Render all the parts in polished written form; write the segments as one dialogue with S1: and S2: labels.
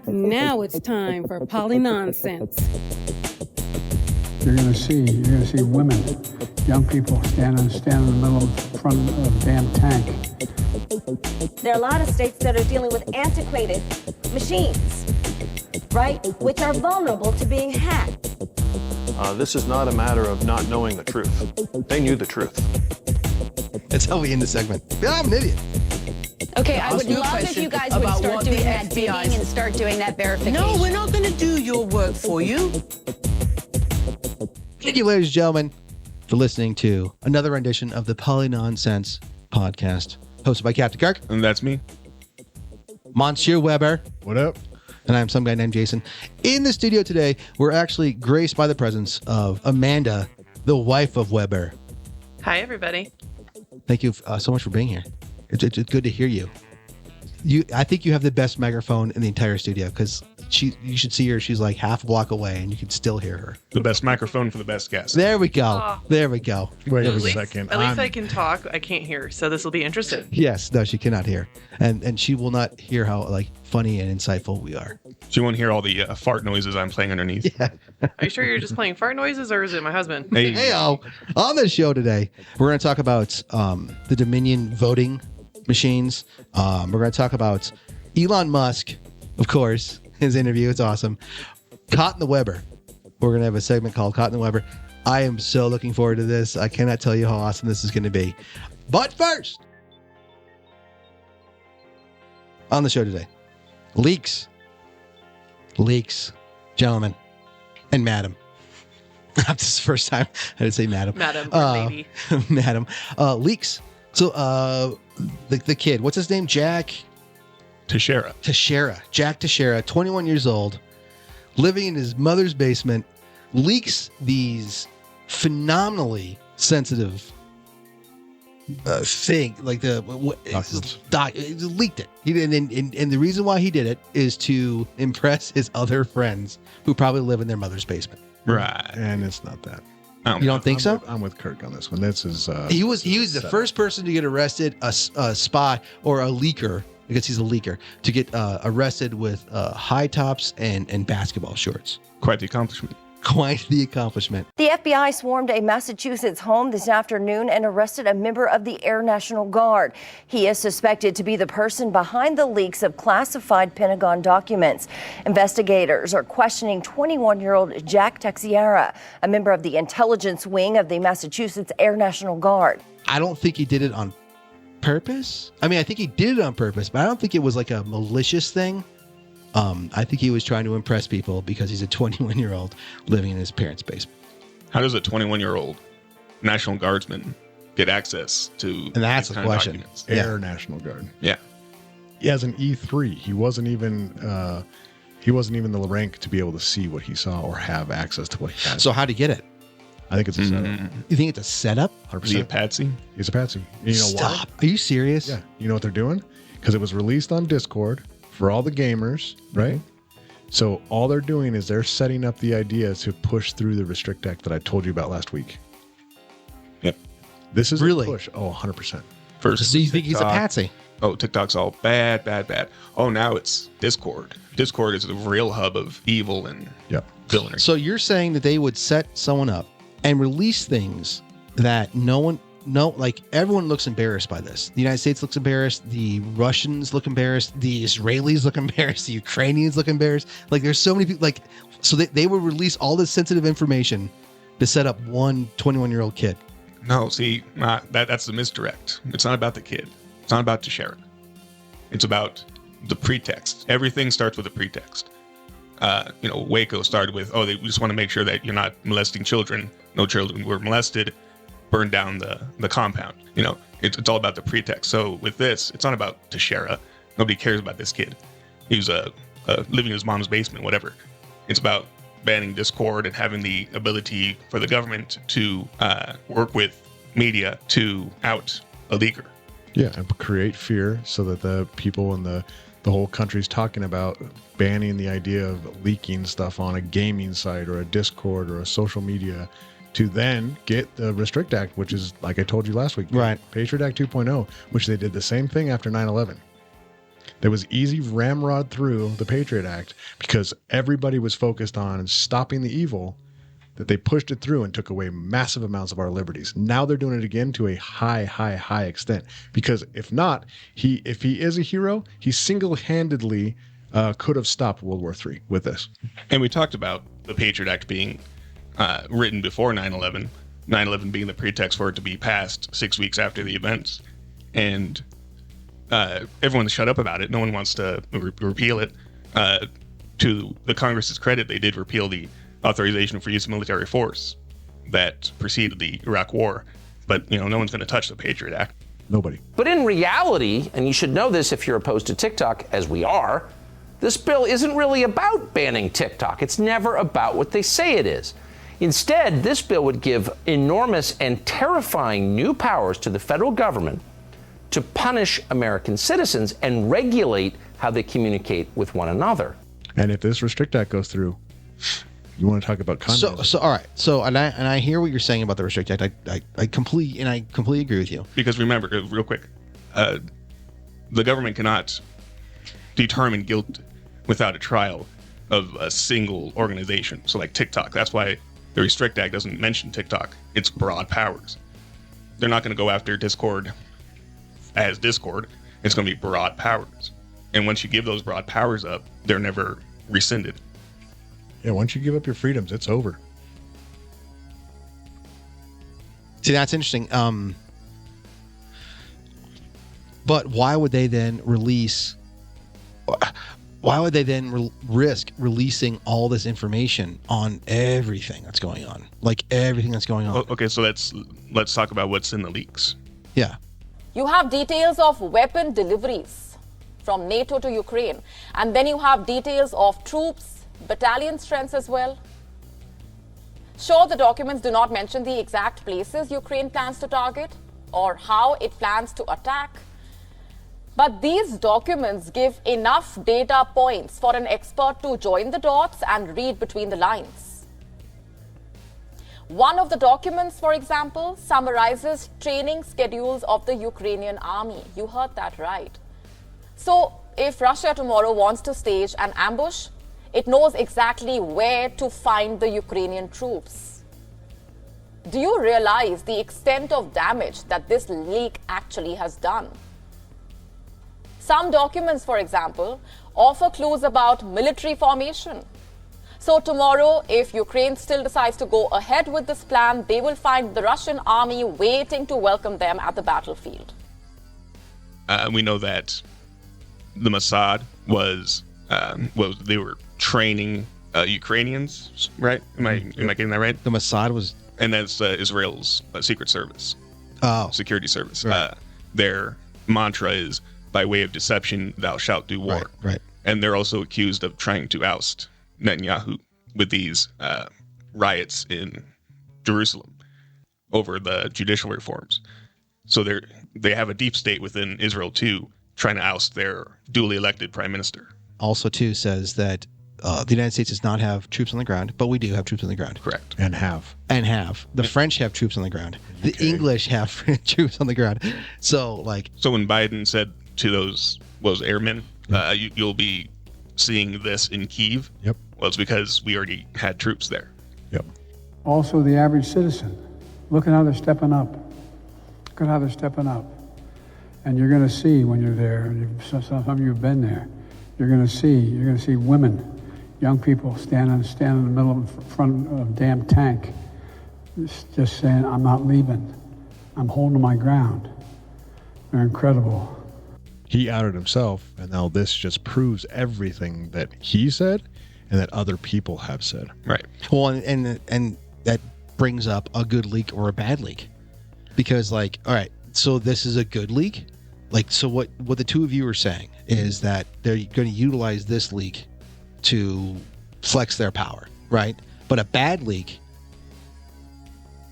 S1: Now it's time for poly nonsense.
S2: You're gonna see women, young people stand in the middle of front of a damn tank.
S3: There are a lot of states that are dealing with antiquated machines, right? Which are vulnerable to being hacked.
S4: This is not a matter of not knowing the truth. They knew the truth.
S5: That's how we end the segment. I'm an idiot.
S6: Okay, I would love if you guys would start doing that digging and start doing that verification.
S7: No, we're not going to do your work for you.
S5: Thank you, ladies and gentlemen, for listening to another rendition of the Poly Nonsense podcast, hosted by Captain Kirk.
S8: And that's me.
S5: Monsieur Weber.
S9: What up?
S5: And I'm some guy named Jason. In the studio today, we're actually graced by the presence of Amanda, the wife of Weber.
S10: Hi, everybody.
S5: Thank you so much for being here. It's good to hear you. I think you have the best microphone in the entire studio because you should see her. She's like half a block away and you can still hear her.
S8: The best microphone for the best guest.
S5: There we go.
S10: Oh.
S5: There we go.
S9: Wait a second.
S10: At least I can talk. I can't hear, so this will be interesting.
S5: Yes, no, she cannot hear. And she will not hear how like funny and insightful we are.
S8: She won't hear all the fart noises I'm playing underneath.
S5: Yeah.
S10: Are you sure you're just playing fart noises, or is it my husband?
S5: Hey-o. On the show today, we're going to talk about the Dominion voting machines. We're going to talk about Elon Musk, of course, his interview. It's awesome. Caught in the Weber. We're going to have a segment called Caught in the Weber. I am so looking forward to this. I cannot tell you how awesome this is going to be. But first, on the show today, leaks. Gentlemen and madam. This is the first time I didn't say madam.
S10: Madam or lady.
S5: Madam. Leaks. So the kid, what's his name? Jack Teixiera. Jack Teixiera, 21 years old, living in his mother's basement, leaks these phenomenally sensitive thing, like leaked it. And the reason why he did it is to impress his other friends who probably live in their mother's basement.
S8: Right.
S9: And it's not that.
S5: You don't think so?
S9: I'm with Kirk on this one. This is
S5: he was the first person to get arrested, a spy or a leaker, because he's a leaker, to get arrested with high tops and basketball shorts.
S8: Quite the accomplishment.
S3: The FBI swarmed a Massachusetts home this afternoon and arrested a member of the Air National Guard. He is suspected to be the person behind the leaks of classified Pentagon documents. Investigators are questioning 21-year-old Jack Teixiera, a member of the intelligence wing of the Massachusetts Air National Guard.
S5: I don't think he did it on purpose. I mean, I think he did it on purpose, but I don't think it was like a malicious thing. I think he was trying to impress people because he's a 21-year-old living in his parents' basement.
S8: How does a 21-year-old National Guardsman get access to
S5: and that's the question.
S8: Documents?
S9: Air National Guard.
S8: Yeah.
S9: He has an E3. He wasn't even the rank to be able to see what he saw or have access to what he had.
S5: So how'd he get it?
S9: I think it's a setup.
S5: You think it's a setup?
S9: 100%.
S8: Is he a patsy?
S9: He's a patsy. You know
S5: Stop.
S9: why?
S5: Are you serious?
S9: Yeah. You know what they're doing? Because it was released on Discord for all the gamers, right? Mm-hmm. So all they're doing is they're setting up the idea to push through the Restrict Act that I told you about last week.
S8: Yep.
S9: This is
S5: really
S9: a push. Oh, 100%.
S8: First,
S5: so you think he's a patsy?
S8: Oh, TikTok's all bad. Oh, now it's Discord. Discord is the real hub of evil and villainy.
S5: So you're saying that they would set someone up and release things that everyone looks embarrassed by this. The United States looks embarrassed. The Russians look embarrassed. The Israelis look embarrassed. The Ukrainians look embarrassed. Like there's so many people. So they would release all this sensitive information to set up one 21-year-old kid.
S8: No, see, that's the misdirect. It's not about the kid. It's not about Teixiera. It's about the pretext. Everything starts with a pretext. Waco started with, they just want to make sure that you're not molesting children. No children were molested. Burn down the compound. It's all about the pretext. So with this, it's not about Teixiera. Nobody cares about this kid. He was living in his mom's basement, whatever. It's about banning Discord and having the ability for the government to work with media to out a leaker.
S9: Yeah, and create fear so that the people in the whole country's talking about banning the idea of leaking stuff on a gaming site or a Discord or a social media, to then get the Restrict Act, which is, like I told you last week,
S5: right?
S9: Patriot Act 2.0, which they did the same thing after 9/11. that was easy ramrod through the Patriot Act because everybody was focused on stopping the evil, that they pushed it through and took away massive amounts of our liberties. Now they're doing it again to a high extent, because if not, if he is a hero, he single-handedly could have stopped World War III with this.
S8: And we talked about the Patriot Act being written before 9/11, 9/11 being the pretext for it to be passed 6 weeks after the events. And everyone's shut up about it. No one wants to repeal it. To the Congress's credit, they did repeal the authorization for use of military force that preceded the Iraq War. But, no one's going to touch the Patriot Act.
S9: Nobody.
S11: But in reality, and you should know this if you're opposed to TikTok, as we are, this bill isn't really about banning TikTok. It's never about what they say it is. Instead, this bill would give enormous and terrifying new powers to the federal government to punish American citizens and regulate how they communicate with one another.
S9: And if this Restrict Act goes through, you want to talk about communism.
S5: So all right. So and I hear what you're saying about the Restrict Act. I completely agree with you.
S8: Because remember, real quick, the government cannot determine guilt without a trial of a single organization. So like TikTok, that's why the Restrict Act doesn't mention TikTok. It's broad powers. They're not going to go after Discord as Discord. It's going to be broad powers. And once you give those broad powers up, they're never rescinded.
S9: Yeah, once you give up your freedoms, it's over.
S5: See, that's interesting. But why would they then release? Why would they then risk releasing all this information on everything that's going on? Like everything that's going on.
S8: Okay, so let's talk about what's in the leaks.
S5: Yeah.
S12: You have details of weapon deliveries from NATO to Ukraine, and then you have details of troops, battalion strengths as well. Sure, the documents do not mention the exact places Ukraine plans to target or how it plans to attack. But these documents give enough data points for an expert to join the dots and read between the lines. One of the documents, for example, summarizes training schedules of the Ukrainian army. You heard that right. So if Russia tomorrow wants to stage an ambush, it knows exactly where to find the Ukrainian troops. Do you realize the extent of damage that this leak actually has done? Some documents, for example, offer clues about military formation. So tomorrow, if Ukraine still decides to go ahead with this plan, they will find the Russian army waiting to welcome them at the battlefield.
S8: We know that the Mossad they were training Ukrainians, right? Am I getting that right?
S5: The Mossad was,
S8: and that's Israel's secret service, security service.
S5: Right.
S8: Their mantra is, by way of deception, thou shalt do war.
S5: Right.
S8: And they're also accused of trying to oust Netanyahu with these riots in Jerusalem over the judicial reforms. So they have a deep state within Israel too, trying to oust their duly elected prime minister.
S5: Also, too, says that the United States does not have troops on the ground, but we do have troops on the ground.
S8: Correct.
S9: And have.
S5: The French have troops on the ground. The English have troops on the ground. So
S8: when Biden said to those airmen, you'll be seeing this in Kyiv.
S9: Yep.
S8: Well, it's because we already had troops there.
S9: Yep.
S2: Also, the average citizen. Look at how they're stepping up. Look at how they're stepping up. And you're going to see when you're there, and some of you have been there, you're going to see women, young people standing in the middle of front of a damn tank, just saying, I'm not leaving. I'm holding my ground. They're incredible.
S9: He outed himself, and now this just proves everything that he said and that other people have said.
S8: Right.
S5: Well, and that brings up a good leak or a bad leak. Because, all right, so this is a good leak? So what the two of you are saying is that they're going to utilize this leak to flex their power, right? But a bad leak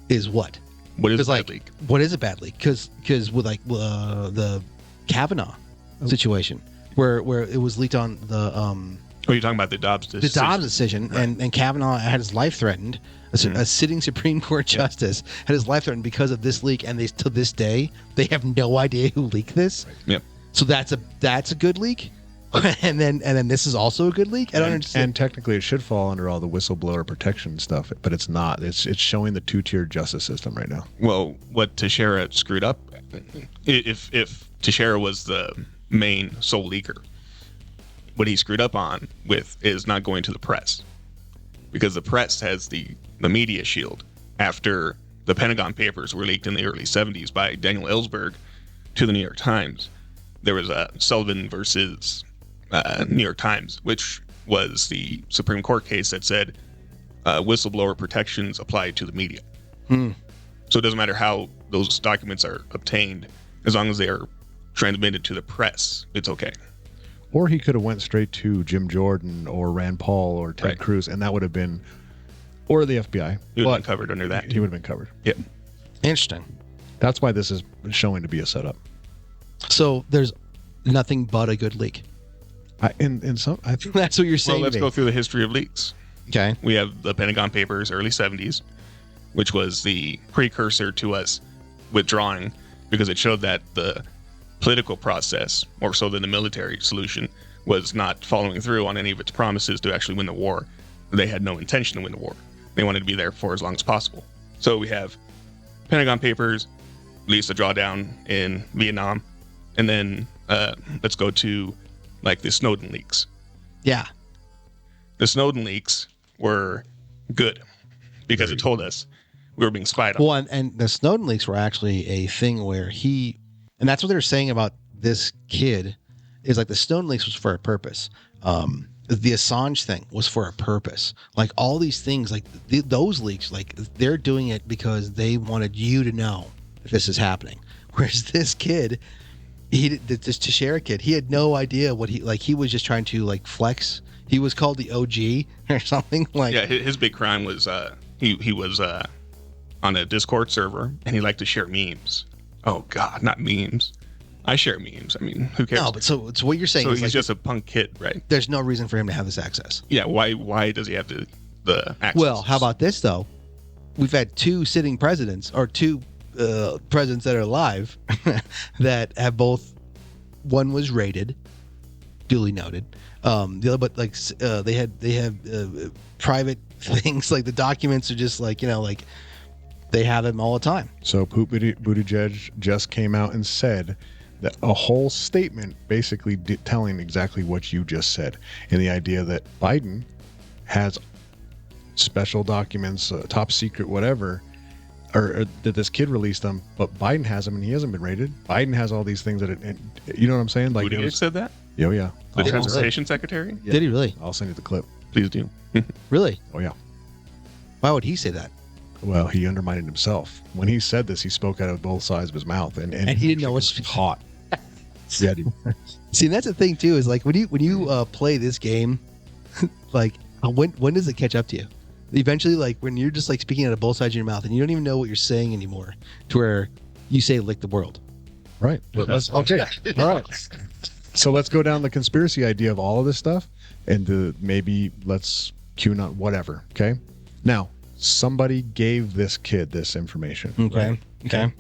S5: is what?
S8: What is a bad leak?
S5: What is a bad leak? Because with the Kavanaugh situation, where it was leaked on the
S8: you're talking about the Dobbs decision.
S5: The Dobbs decision, right. and Kavanaugh had his life threatened. A sitting Supreme Court justice had his life threatened because of this leak, and to this day they have no idea who leaked this.
S8: Yep.
S5: So that's a good leak, and then this is also a good leak. I don't understand.
S9: And technically, it should fall under all the whistleblower protection stuff, but it's not. It's showing the two-tiered justice system right now.
S8: Well, what Teixiera screwed up, if Teixiera was the main sole leaker, what he screwed up on with is not going to the press, because the press has the media shield. After the Pentagon papers were leaked in the early 70s by Daniel Ellsberg to the New York Times, there was a Sullivan versus New York Times, which was the Supreme Court case that said whistleblower protections apply to the media. So it doesn't matter how those documents are obtained, as long as they are transmitted to the press, it's okay.
S9: Or he could have went straight to Jim Jordan or Rand Paul or Ted Cruz, and that would have been, or the FBI.
S8: He would have been covered under that.
S9: He would have been covered.
S8: Yep.
S5: Interesting.
S9: That's why this is showing to be a setup.
S5: So there's nothing but a good leak.
S9: I think
S5: That's what you're saying.
S8: Well, let's go through the history of leaks.
S5: Okay.
S8: We have the Pentagon Papers, early 70s, which was the precursor to us withdrawing, because it showed that the political process, more so than the military solution, was not following through on any of its promises to actually win the war. They had no intention to win the war. They wanted to be there for as long as possible. So we have Pentagon Papers, leads the drawdown in Vietnam, and then let's go to like the Snowden leaks.
S5: Yeah.
S8: The Snowden leaks were good because it told us we were being spied on.
S5: Well, and the Snowden leaks were actually a thing where and that's what they're saying about this kid, is like the Snowden leaks was for a purpose. The Assange thing was for a purpose. Like all these things, like those leaks, like they're doing it because they wanted you to know that this is happening. Whereas this kid, this Teixiera kid, he had no idea what he was just trying to like flex. He was called the OG or something like.
S8: Yeah, his big crime was he was on a Discord server and he liked to share memes. Oh God, not memes. I share memes. I mean, who cares?
S5: No, but so what you're saying
S8: so
S5: is
S8: he's
S5: like,
S8: just a punk kid, right?
S5: There's no reason for him to have this access.
S8: Yeah, why does he have the access?
S5: Well, how about this though? We've had two sitting presidents, or two presidents that are alive, that have both. One was raided, duly noted. The other, but like they have private things, like the documents are just like like they have them all the time.
S9: So Poop Buttigieg just came out and said that a whole statement basically telling exactly what you just said, and the idea that Biden has special documents, top secret, whatever, or that this kid released them, but Biden has them and he hasn't been raided. Biden has all these things you know what I'm saying? Like
S8: Buttigieg said that?
S9: Oh yeah.
S8: The transportation secretary?
S5: Yeah. Did he really?
S9: I'll send you the clip.
S8: Please do.
S5: Really?
S9: Oh yeah.
S5: Why would he say that?
S9: Well, he undermined himself. When he said this, he spoke out of both sides of his mouth, and
S5: he didn't know what's
S9: hot. Yeah, dude.
S5: See, that's the thing too. Is like when you play this game, like when does it catch up to you? Eventually, like when you're just like speaking out of both sides of your mouth, and you don't even know what you're saying anymore, to where you say "lick the world."
S9: Right. Okay. All right. So let's go down the conspiracy idea of all of this stuff, and maybe let's QAnon whatever. Okay. Now, somebody gave this kid this information.
S5: Okay.
S9: Right?
S5: Okay.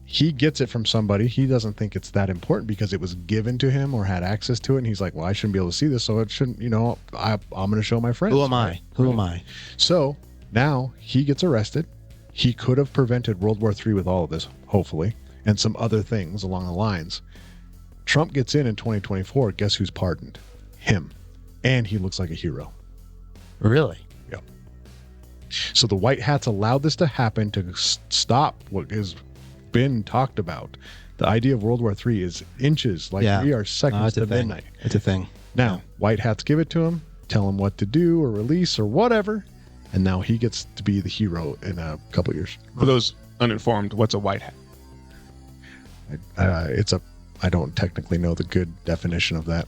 S9: He gets it from somebody. He doesn't think it's that important because it was given to him or had access to it. And he's like, well, I shouldn't be able to see this. So it shouldn't, I'm going to show my friends.
S5: Who am I? Who am I?
S9: So now he gets arrested. He could have prevented World War III with all of this, hopefully, and some other things along the lines. Trump gets in 2024. Guess who's pardoned? Him. And he looks like a hero.
S5: Really?
S9: Yeah. So the white hats allowed this to happen to stop what has been talked about. The idea of World War III is inches. Like we are seconds to midnight.
S5: It's a thing.
S9: Now, white hats give it to him, tell him what to do or release or whatever, and now he gets to be the hero in a couple years.
S8: For those uninformed, what's a white hat?
S9: I don't technically know the good definition of that.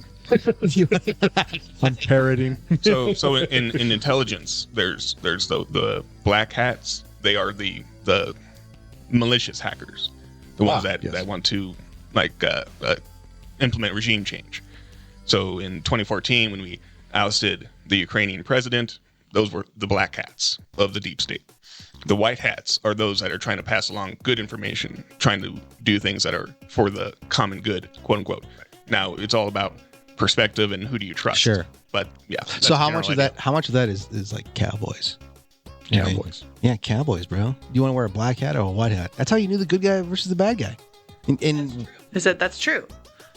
S9: I'm parroting.
S8: So in intelligence, there's the black hats. They are the malicious hackers, the ones that want to implement regime change. So in 2014, when we ousted the Ukrainian president, those were the black hats of the deep state. The white hats are those that are trying to pass along good information, trying to do things that are for the common good, quote unquote. Now, it's all about perspective and who do you trust.
S5: Sure.
S8: But yeah.
S5: So how much of that is like cowboys?
S9: Cowboys.
S5: Yeah, cowboys, bro. You want to wear a black hat or a white hat? That's how you knew the good guy versus the bad guy.
S10: I said that's true.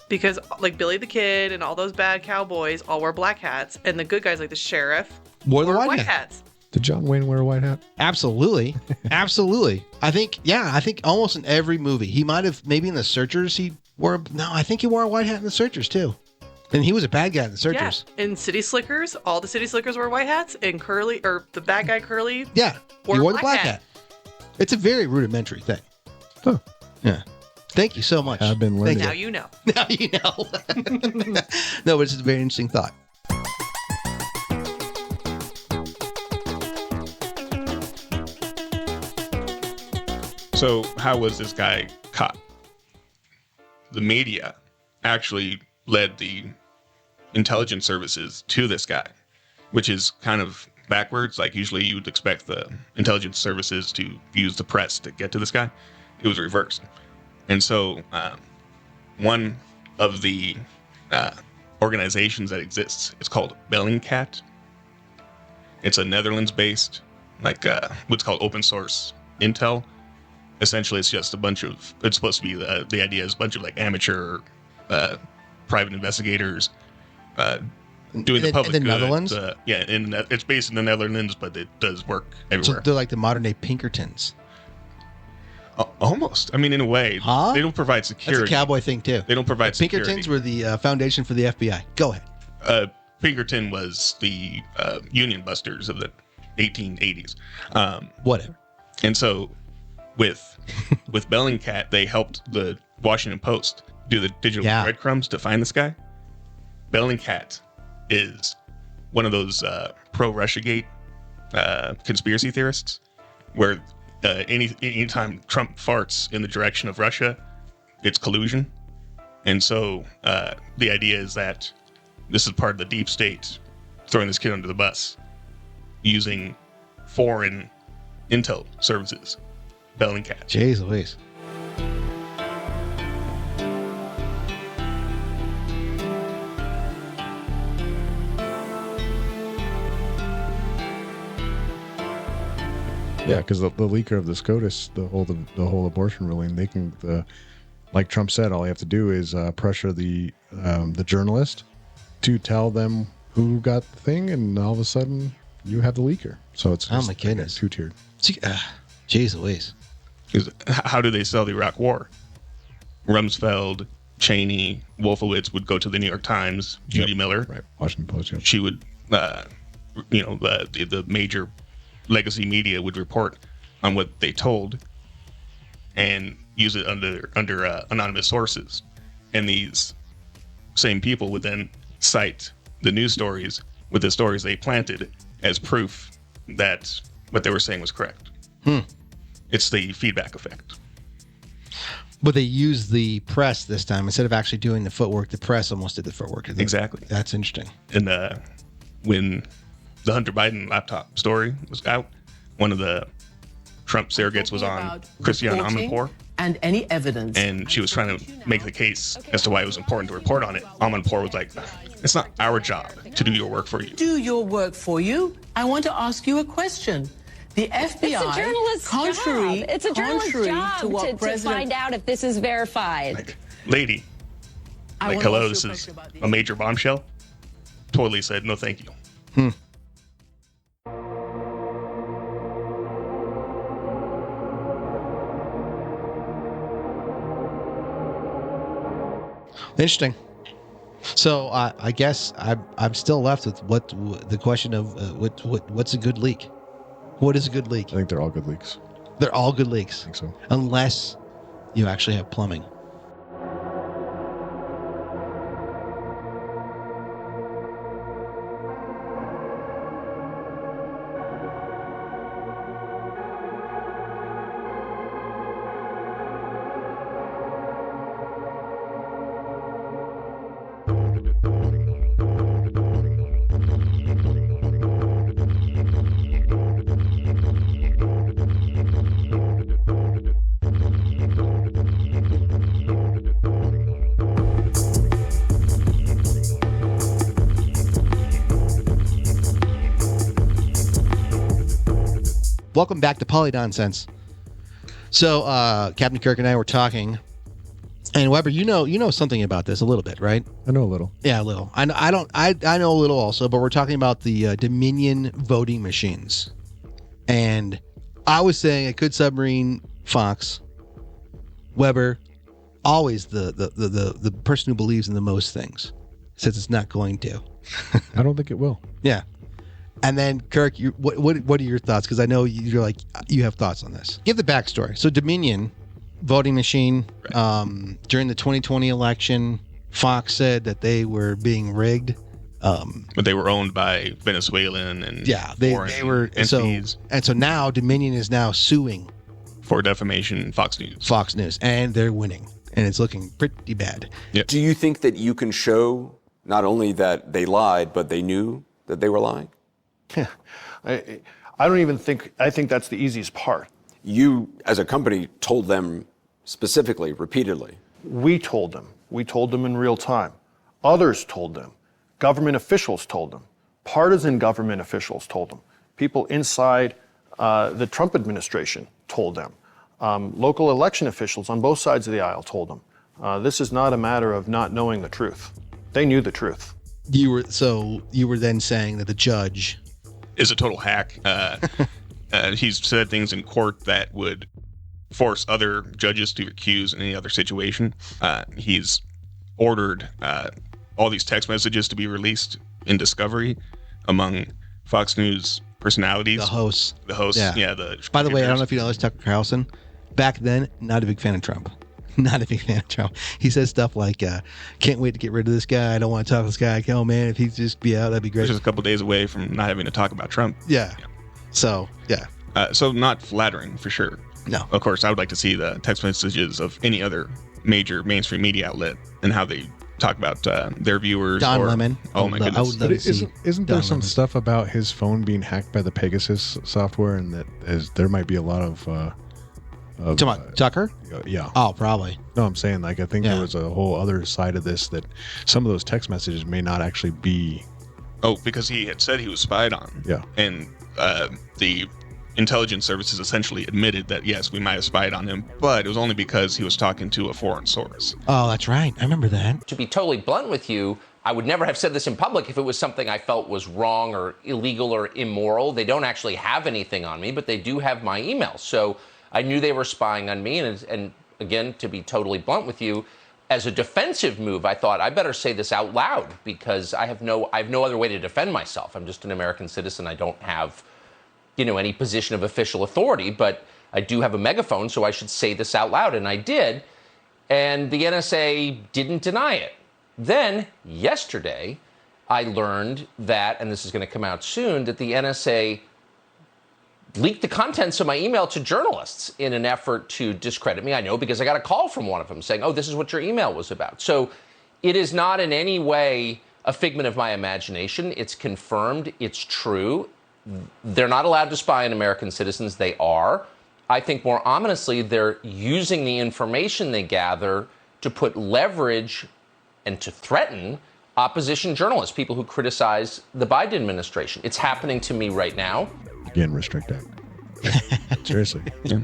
S10: Because like Billy the Kid and all those bad cowboys all wear black hats, and the good guys like the sheriff
S5: wore the white
S10: hats.
S9: Did John Wayne wear a white hat?
S5: Absolutely. Absolutely. I think almost in every movie. He might have, maybe in The Searchers, I think he wore a white hat in The Searchers too. And he was a bad guy in The Searchers.
S10: Yeah. In City Slickers, all the City Slickers wear white hats, and Curly, or the bad guy Curly,
S5: he wore the black hat. It's a very rudimentary thing.
S9: Huh.
S5: Yeah. Thank you so much.
S9: I've been learning.
S10: Now you know.
S5: Now you know. No, but it's a very interesting thought.
S8: So how was this guy caught? The media actually led the intelligence services to this guy, which is kind of backwards. Like usually you'd expect the intelligence services to use the press to get to this guy. It was reversed. And so one of the organizations that exists is called Bellingcat. It's a Netherlands-based, like what's called open source intel. Essentially, it's just it's supposed to be, the idea is a bunch of like amateur private investigators doing the public
S5: in the
S8: good.
S5: Netherlands?
S8: It's based in the Netherlands, but it does work everywhere.
S5: So they're like the modern day Pinkertons.
S8: Almost. I mean, in a way.
S5: Huh?
S8: They don't provide security.
S5: That's a cowboy thing, too.
S8: They don't provide security.
S5: Pinkertons were the foundation for the FBI. Go ahead.
S8: Pinkerton was the union busters of the 1880s.
S5: Whatever.
S8: And so with Bellingcat, they helped the Washington Post do the digital breadcrumbs to find this guy. Bellingcat is one of those pro-Russiagate conspiracy theorists where anytime Trump farts in the direction of Russia, it's collusion. And so the idea is that this is part of the deep state throwing this kid under the bus using foreign intel services. Bellingcat.
S5: Jeez Louise.
S9: Yeah, because the leaker of the SCOTUS, the whole abortion ruling, they can, like Trump said, all you have to do is pressure the journalist to tell them who got the thing, and all of a sudden you have the leaker. So it's
S5: oh my goodness,
S9: two-tiered.
S5: Jeez Louise.
S8: How do they sell the Iraq War? Rumsfeld, Cheney, Wolfowitz would go to the New York Times. Judy Miller,
S9: right? Washington Post. Yep.
S8: She would, the major legacy media would report on what they told and use it under anonymous sources, and these same people would then cite the news stories with the stories they planted as proof that what they were saying was correct. It's the feedback effect.
S5: But they used the press this time instead of actually doing the footwork. The press almost did the footwork.
S8: Exactly.
S5: That's interesting.
S8: And when the Hunter Biden laptop story was out, one of the Trump surrogates was on Christiane Amanpour.
S7: And any evidence.
S8: And she was trying to make the case as to why it was important to report on it. Amanpour was like, it's not our job to do your work for you.
S7: Do your work for you. I want to ask you a question. The FBI,
S6: it's a journalist's
S7: contrary,
S6: job. It's a journalist's job to find out if this is verified.
S8: Like, lady, hello, this is a major bombshell. Totally said, no, thank you.
S5: Interesting. So I guess I'm still left with the question of what's a good leak? What is a good leak?
S9: I think they're all good leaks.
S5: They're all good leaks.
S9: I think so.
S5: Unless you actually have plumbing. welcome back to Poly Nonsense. So, Captain Kirk and I were talking, and Weber, you know something about this a little bit, right?
S9: I know a little.
S5: Yeah, a little. I know a little also, but we're talking about the Dominion voting machines, and I was saying it could submarine Fox. Weber, always the person who believes in the most things, says it's not going to.
S9: I don't think it will.
S5: Yeah. And then Kirk, what are your thoughts? Because I know you're like, you have thoughts on this. Give the backstory. So Dominion voting machine, during the 2020 election, Fox said that they were being rigged.
S8: But they were owned by Venezuelan and
S5: they were
S8: entities.
S5: So now Dominion is now suing
S8: for defamation Fox News,
S5: and they're winning, and it's looking pretty bad.
S8: Yep.
S13: Do you think that you can show not only that they lied, but they knew that they were lying?
S4: I don't even think, I think that's the easiest part.
S13: You, as a company, told them specifically, repeatedly.
S4: We told them in real time. Others told them. Government officials told them. Partisan government officials told them. People inside the Trump administration told them. Local election officials on both sides of the aisle told them. This is not a matter of not knowing the truth. They knew the truth.
S5: You were then saying that the judge
S8: is a total hack. He's said things in court that would force other judges to recuse in any other situation. He's ordered all these text messages to be released in discovery among Fox News personalities.
S5: The hosts.
S8: Yeah.
S5: By the way, I don't know if you know this, Tucker Carlson. Back then, not a big fan of Trump. Not a big fan of Trump. He says stuff like, can't wait to get rid of this guy. I don't want to talk to this guy. Oh, man, if he'd just be out, that'd be great.
S8: Just a couple days away from not having to talk about Trump.
S5: Yeah. So, yeah.
S8: So not flattering, for sure.
S5: No.
S8: Of course, I would like to see the text messages of any other major mainstream media outlet and how they talk about their viewers.
S5: Don Lemon.
S8: Oh, my goodness.
S5: I would love to see
S9: Isn't there
S5: Don
S9: some
S5: Lemon.
S9: stuff about his phone being hacked by the Pegasus software, and that there might be a lot of
S5: Talking about Tucker?
S9: Yeah.
S5: Oh, probably.
S9: No, I'm saying, like, I think there was a whole other side of this, that some of those text messages may not actually be.
S8: Oh, because he had said he was spied on.
S9: Yeah.
S8: And the intelligence services essentially admitted that, yes, we might have spied on him, but it was only because he was talking to a foreign source.
S5: Oh, that's right. I remember that.
S11: To be totally blunt with you, I would never have said this in public if it was something I felt was wrong or illegal or immoral. They don't actually have anything on me, but they do have my email. So I knew they were spying on me. And again, to be totally blunt with you, as a defensive move, I thought I better say this out loud because I have no other way to defend myself. I'm just an American citizen. I don't have, any position of official authority, but I do have a megaphone, so I should say this out loud. And I did. And the NSA didn't deny it. Then, yesterday, I learned that, and this is going to come out soon, that the NSA leaked the contents of my email to journalists in an effort to discredit me. I know because I got a call from one of them saying, oh, this is what your email was about. So it is not in any way a figment of my imagination. It's confirmed. It's true. They're not allowed to spy on American citizens. They are. I think more ominously, they're using the information they gather to put leverage and to threaten opposition journalists, people who criticize the Biden administration. It's happening to me right now.
S9: Again, Restrict Act. Seriously.
S5: Yeah.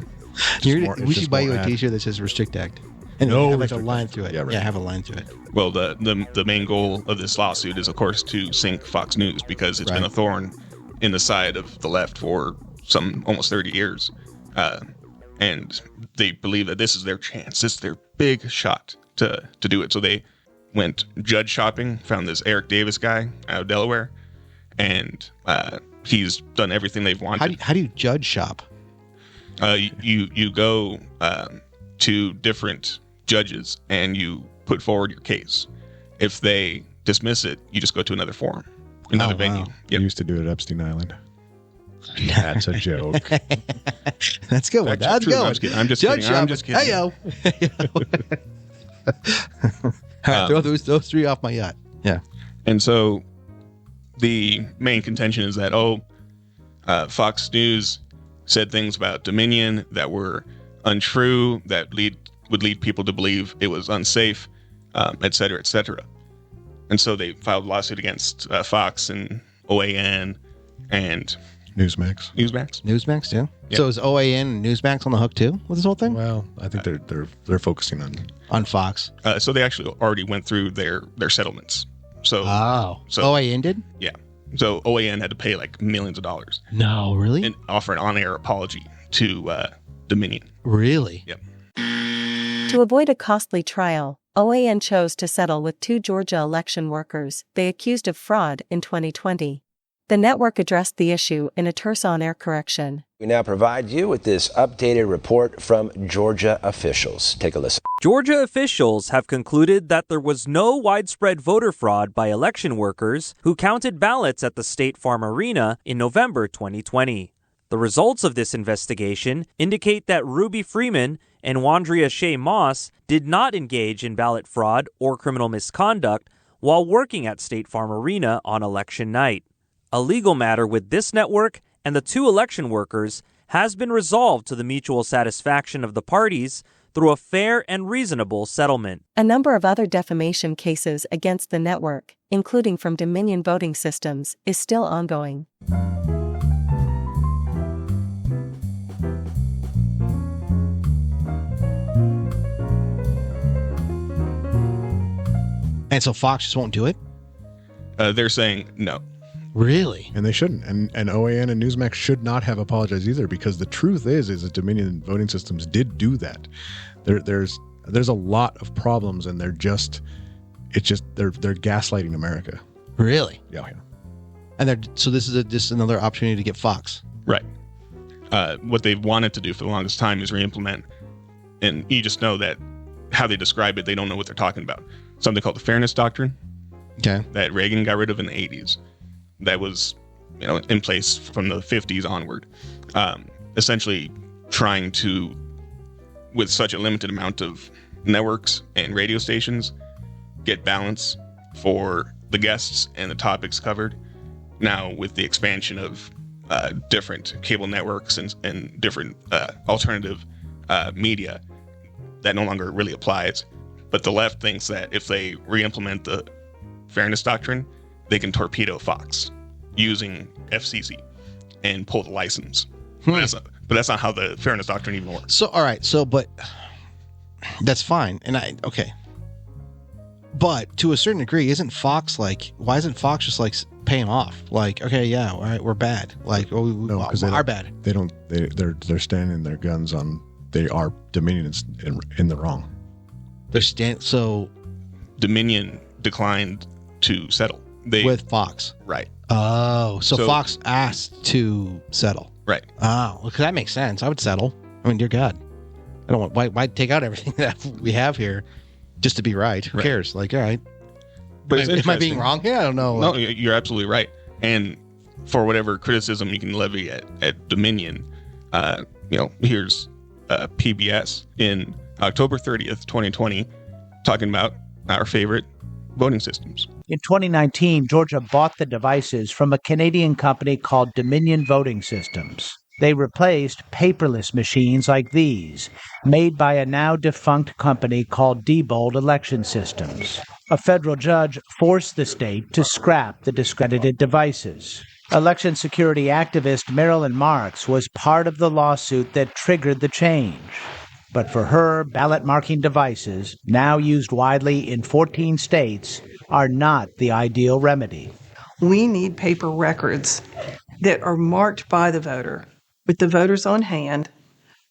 S5: We should buy you a T-shirt that says Restrict Act. And have like a line through it.
S9: Yeah, right.
S5: Yeah, have a line through it.
S8: Well, the main goal of this lawsuit is, of course, to sink Fox News because it's been a thorn in the side of the left for almost 30 years. And they believe that this is their chance. This is their big shot to do it. So they went judge shopping, found this Eric Davis guy out of Delaware, and he's done everything they've wanted.
S5: How do you judge shop?
S8: You go to different judges and you put forward your case. If they dismiss it, you just go to another forum, another venue.
S9: Wow. Yep. Used to do it at Epstein Island. That's a joke.
S5: That's good one. That's good.
S8: I'm just kidding.
S5: Hey yo. Throw those three off my yacht. Yeah.
S8: And so the main contention is that Fox News said things about Dominion that were untrue, that would lead people to believe it was unsafe, et cetera, et cetera. And so they filed a lawsuit against Fox and OAN, and
S9: Newsmax.
S5: Newsmax, yeah.
S8: Yeah.
S5: So is OAN and Newsmax on the hook too with this whole thing?
S9: Well, I think they're focusing on
S5: Fox.
S8: So they actually already went through their settlements. So
S5: OAN did?
S8: Yeah. So OAN had to pay like millions of dollars.
S5: No, really?
S8: And offer an on-air apology to Dominion.
S5: Really?
S8: Yep.
S14: To avoid a costly trial, OAN chose to settle with 2 Georgia election workers they accused of fraud in 2020. The network addressed the issue in a terse on-air correction.
S15: We now provide you with this updated report from Georgia officials. Take a listen.
S16: Georgia officials have concluded that there was no widespread voter fraud by election workers who counted ballots at the State Farm Arena in November 2020. The results of this investigation indicate that Ruby Freeman and Wandria Shea Moss did not engage in ballot fraud or criminal misconduct while working at State Farm Arena on election night. A legal matter with this network and the 2 election workers has been resolved to the mutual satisfaction of the parties through a fair and reasonable settlement.
S14: A number of other defamation cases against the network, including from Dominion Voting Systems, is still ongoing.
S5: And so Fox just won't do it?
S8: They're saying no.
S5: Really?
S9: And they shouldn't. And OAN and Newsmax should not have apologized either, because the truth is that Dominion Voting Systems did do that. There's a lot of problems, and they're gaslighting America.
S5: Really?
S9: Yeah.
S5: And so this is just another opportunity to get Fox.
S8: Right. What they've wanted to do for the longest time is re-implement, and you just know that how they describe it, they don't know what they're talking about. Something called the Fairness Doctrine.
S5: Okay.
S8: That Reagan got rid of in the 80s. That was, in place from the 50s onward. Essentially trying to, with such a limited amount of networks and radio stations, get balance for the guests and the topics covered. Now, with the expansion of different cable networks and different alternative media, that no longer really applies. But the left thinks that if they re-implement the Fairness Doctrine, they can torpedo Fox using FCC and pull the license. But that's not how the Fairness Doctrine even works.
S5: So, all right. But that's fine. Okay. But to a certain degree, why isn't Fox just pay him off? Okay, yeah, all right, we're bad.
S9: No, because
S5: they are bad.
S9: They're standing their guns on, they are Dominion in the wrong.
S5: So
S8: Dominion declined to settle.
S5: With Fox.
S8: Right.
S5: Oh, so Fox asked to settle.
S8: Right.
S5: Oh, because that makes sense. I would settle. I mean, dear God. I don't want, why take out everything that we have here just to be right? Who cares? All right.
S8: But
S5: am I being wrong? Yeah, I don't know.
S8: No, you're absolutely right. And for whatever criticism you can levy at Dominion, here's PBS in October 30th, 2020, talking about our favorite voting systems.
S17: In 2019, Georgia bought the devices from a Canadian company called Dominion Voting Systems. They replaced paperless machines like these, made by a now defunct company called Diebold Election Systems. A federal judge forced the state to scrap the discredited devices. Election security activist Marilyn Marks was part of the lawsuit that triggered the change. But for her, ballot marking devices, now used widely in 14 states, are not the ideal remedy.
S18: We need paper records that are marked by the voter, with the voters on hand,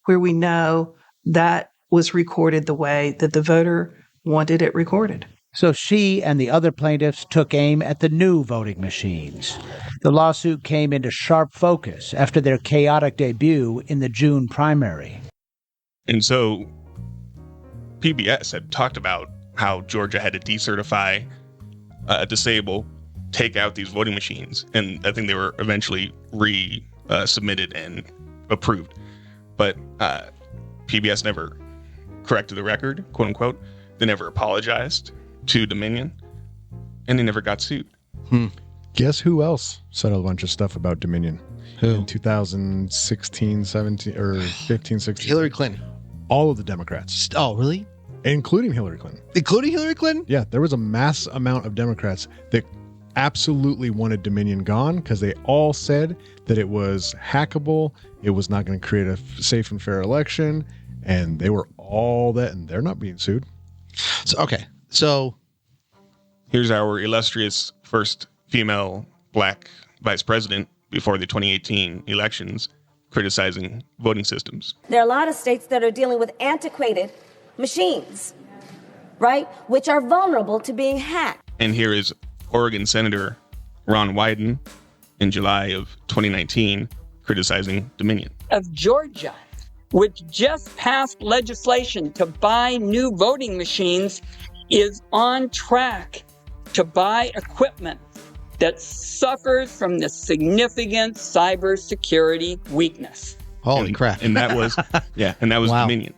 S18: where we know that was recorded the way that the voter wanted it recorded.
S17: So she and the other plaintiffs took aim at the new voting machines. The lawsuit came into sharp focus after their chaotic debut in the June primary.
S8: And so PBS had talked about how Georgia had to decertify, disable, take out these voting machines. And I think they were eventually submitted and approved. But PBS never corrected the record, quote unquote. They never apologized to Dominion, and they never got sued.
S9: Guess who else said a bunch of stuff about Dominion?
S5: Who?
S9: In 2016, 17, or 15, 16.
S5: Hillary Clinton.
S9: All of the Democrats.
S5: Oh, really?
S9: Including Hillary Clinton.
S5: Including Hillary Clinton?
S9: Yeah, there was a mass amount of Democrats that absolutely wanted Dominion gone because they all said that it was hackable, it was not going to create a safe and fair election, and they were all that, and they're not being sued.
S5: So
S8: here's our illustrious first female black vice president before the 2018 elections criticizing voting systems.
S19: There are a lot of states that are dealing with antiquated machines, right, which are vulnerable to being hacked.
S8: And here is Oregon Senator Ron Wyden in July of 2019 criticizing Dominion.
S20: Of Georgia, which just passed legislation to buy new voting machines, is on track to buy equipment that suffers from the significant cybersecurity weakness.
S5: Holy crap.
S8: And that was,
S5: Wow.
S8: Dominion.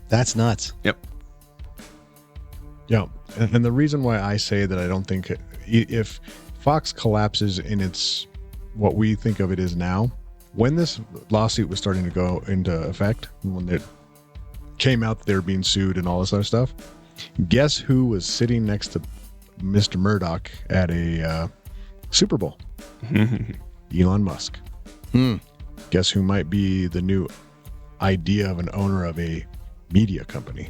S5: That's nuts.
S8: Yep.
S9: Yeah. And the reason why I say that I don't think if Fox collapses in its what we think of it as now, when this lawsuit was starting to go into effect, when it came out that they were being sued and all this other stuff, guess who was sitting next to Mr. Murdoch at a Super Bowl? Elon Musk. Guess who might be the new idea of an owner of a media company?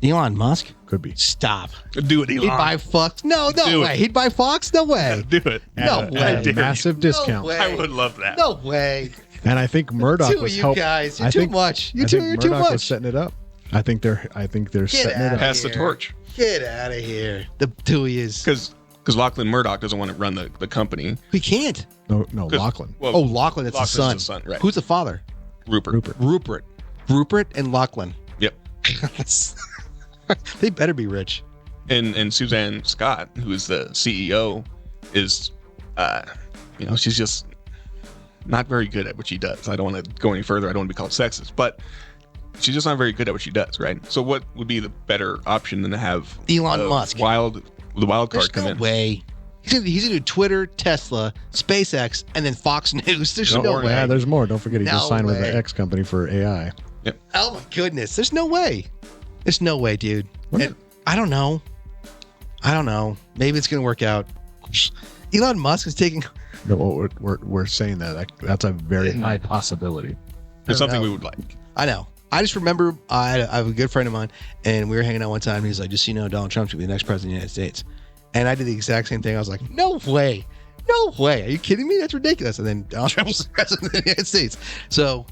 S5: Elon Musk?
S9: Could be.
S5: Stop.
S8: Do it, Elon.
S5: He'd buy Fox? No way. He'd buy Fox? No way.
S8: Do it.
S5: No way.
S9: Massive discount.
S5: No way.
S8: I would love that.
S5: No way.
S9: And I think Murdoch
S5: Two of
S9: was
S5: you
S9: helping.
S5: guys. You're too much. You're too
S9: Murdoch
S5: much.
S9: was setting it up. I think they're
S5: Get
S9: setting it
S5: outta
S9: up.
S8: Pass the
S5: here.
S8: torch.
S5: Get out of here. The two of yous.
S8: Because Lachlan Murdoch doesn't want to run the company.
S5: We can't.
S9: No,
S8: 'Cause-
S9: Lachlan.
S8: well,
S5: Oh, Lachlan, that's
S8: Lachlan's
S5: the son.
S8: right.
S5: Who's the father?
S8: Rupert.
S5: Rupert and Lachlan.
S8: Yep.
S5: They better be rich.
S8: And Suzanne Scott, who is the CEO, is, she's just not very good at what she does. I don't want to go any further. I don't want to be called sexist, but she's just not very good at what she does, right? So what would be the better option than to have
S5: Elon Musk.
S8: the wild card
S5: There's
S8: come
S5: no
S8: in?
S5: way. He's gonna do Twitter, Tesla, SpaceX, and then Fox News. There's no way.
S9: Yeah, there's more. Don't forget he just
S5: No
S9: signed with
S5: way.
S9: the X company for AI.
S8: Yep.
S5: Oh my goodness. There's no way. There's no way, dude. And I don't know. Maybe it's gonna work out. Elon Musk is taking.
S9: No, we're saying that's a very high possibility.
S8: It's something we would like.
S5: I know. I just remember I have a good friend of mine, and we were hanging out one time, and he's like, just so you know, Donald Trump's going to be the next president of the United States. And I did the exact same thing. I was like, no way. No way. Are you kidding me? That's ridiculous. And then Donald Trump was the president of the United States. So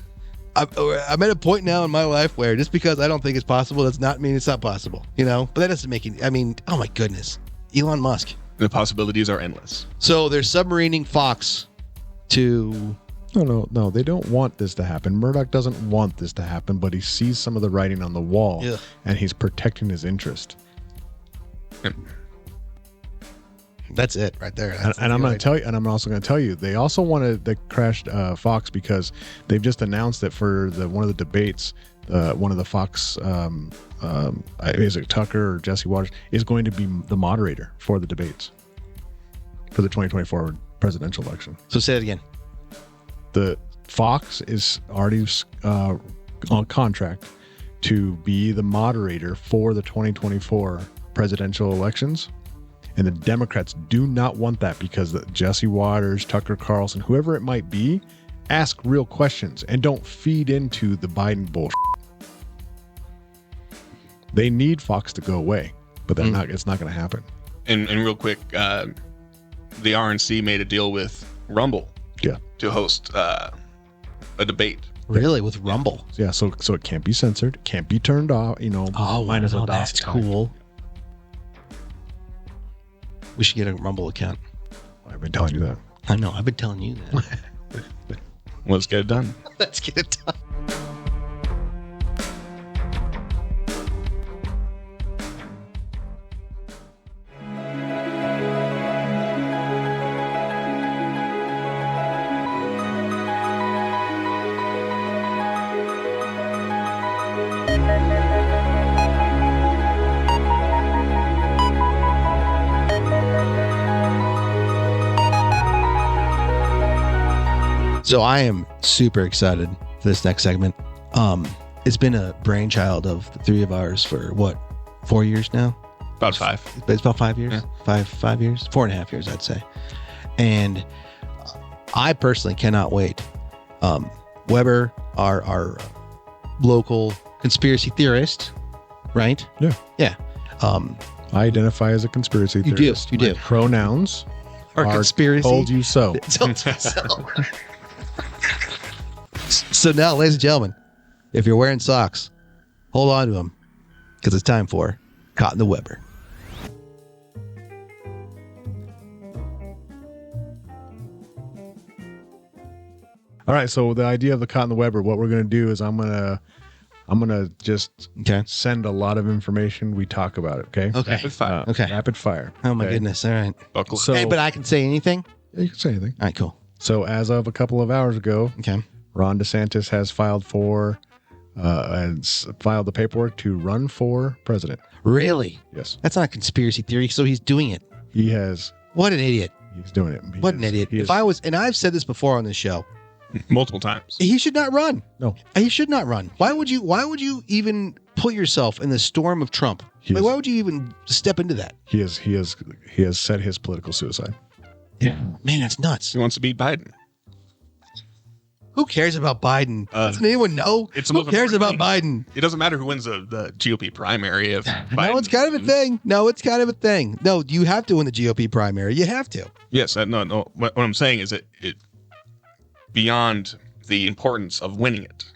S5: I'm at a point now in my life where just because I don't think it's possible, does not mean it's not possible. But that doesn't make it, oh my goodness. Elon Musk.
S8: The possibilities are endless.
S5: So they're submarining Fox to...
S9: No, they don't want this to happen. Murdoch doesn't want this to happen, but he sees some of the writing on the wall, and he's protecting his interest.
S5: That's it right there.
S9: And I'm going to tell you, and I'm also going to tell you, they also wanted to crash Fox because they've just announced that for one of the debates, one of the Fox, is it Tucker or Jesse Waters, is going to be the moderator for the debates for the 2024 presidential election.
S5: So say it again.
S9: The Fox is already on contract to be the moderator for the 2024 presidential elections. And the Democrats do not want that because Jesse Waters, Tucker Carlson, whoever it might be, ask real questions and don't feed into the Biden bullshit. They need Fox to go away, but it's not going to happen.
S8: And real quick, the RNC made a deal with Rumble to host a debate.
S5: Really? With Rumble?
S9: Yeah, so it can't be censored, can't be turned off, minus a
S5: that's cool. We should get a Rumble account.
S9: I've been telling you that.
S5: I know. I've been telling you that.
S8: Let's get it done.
S5: Let's get it done. So I am super excited for this next segment. It's been a brainchild of the three of ours for 4 years now?
S8: About 5.
S5: It's about 5 years.
S8: Yeah.
S5: 5 years, 4.5 years, I'd say. And I personally cannot wait. Weber, our local conspiracy theorist, right?
S9: Yeah.
S5: Yeah.
S9: I identify as a conspiracy theorist.
S5: You do.
S9: My pronouns
S5: Or
S9: are
S5: conspiracy.
S9: told you so.
S5: Told you so. So now, ladies and gentlemen, if you're wearing socks, hold on to them because it's time for Caught in the Weber.
S9: All right, so the idea of the Caught in the Weber, what we're going to do is I'm gonna just send a lot of information. We talk about it, okay?
S5: Okay.
S8: Rapid fire.
S5: Okay.
S9: Rapid fire.
S5: Oh my
S9: okay?
S5: goodness! All right.
S8: Buckle.
S9: So,
S5: Hey, but I can say anything.
S9: Yeah, you can say anything.
S5: All right, cool.
S9: So as of a couple of hours ago, Ron DeSantis has filed the paperwork to run for president.
S5: Really?
S9: Yes.
S5: That's not a conspiracy theory. So he's doing it.
S9: He has.
S5: What an idiot!
S9: He's doing it.
S5: What an idiot! If I was, and I've said this before on this show,
S8: multiple times,
S5: he should not run.
S9: No,
S5: he should not run. Why would you even put yourself in the storm of Trump? Like, why would you even step into that?
S9: He has set his political suicide.
S5: Yeah, man, that's nuts.
S8: He wants to beat Biden.
S5: Who cares about Biden? Doesn't anyone know? Who cares about Biden?
S8: It doesn't matter who wins the GOP primary if Biden.
S5: No, it's kind of a thing. No, it's kind of a thing. No, you have to win the GOP primary. You have to.
S8: Yes, no. What I'm saying is that it beyond the importance of winning it,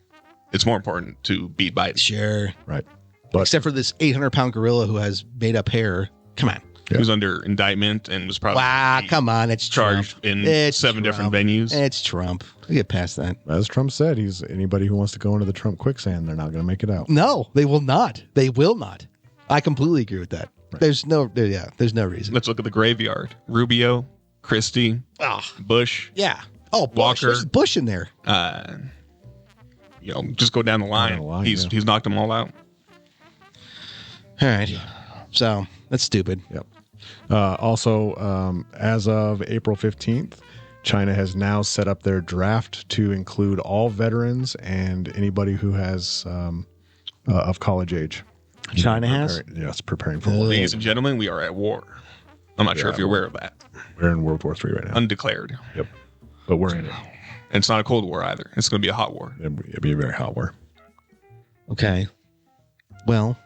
S8: it's more important to beat Biden.
S5: Sure.
S9: Right.
S5: Except for this 800-pound gorilla who has made up hair. Come on.
S8: He was under indictment and was probably
S5: come on, it's
S8: charged
S5: Trump.
S8: in 7 different venues.
S5: It's Trump. We get past that.
S9: As Trump said, he's anybody who wants to go into the Trump quicksand, they're not going to make it out.
S5: No, they will not. They will not. I completely agree with that. Right. There's no reason.
S8: Let's look at the graveyard. Rubio, Christie, Bush.
S5: Yeah. Oh, Bush.
S8: Walker.
S5: There's Bush in there.
S8: Just go down the line. He's knocked them all out.
S5: All right. So that's stupid.
S9: Yep. Also, as of April 15th, China has now set up their draft to include all veterans and anybody who has of college age.
S5: China has?
S9: Yes, preparing for war.
S8: Ladies and gentlemen, we are at war. I'm not sure if you're aware of that.
S9: We're in World War III right now.
S8: Undeclared.
S9: Yep. But we're in it.
S8: And it's not a Cold War either. It's going to be a hot war.
S9: It'll be a very hot war.
S5: Okay. Well,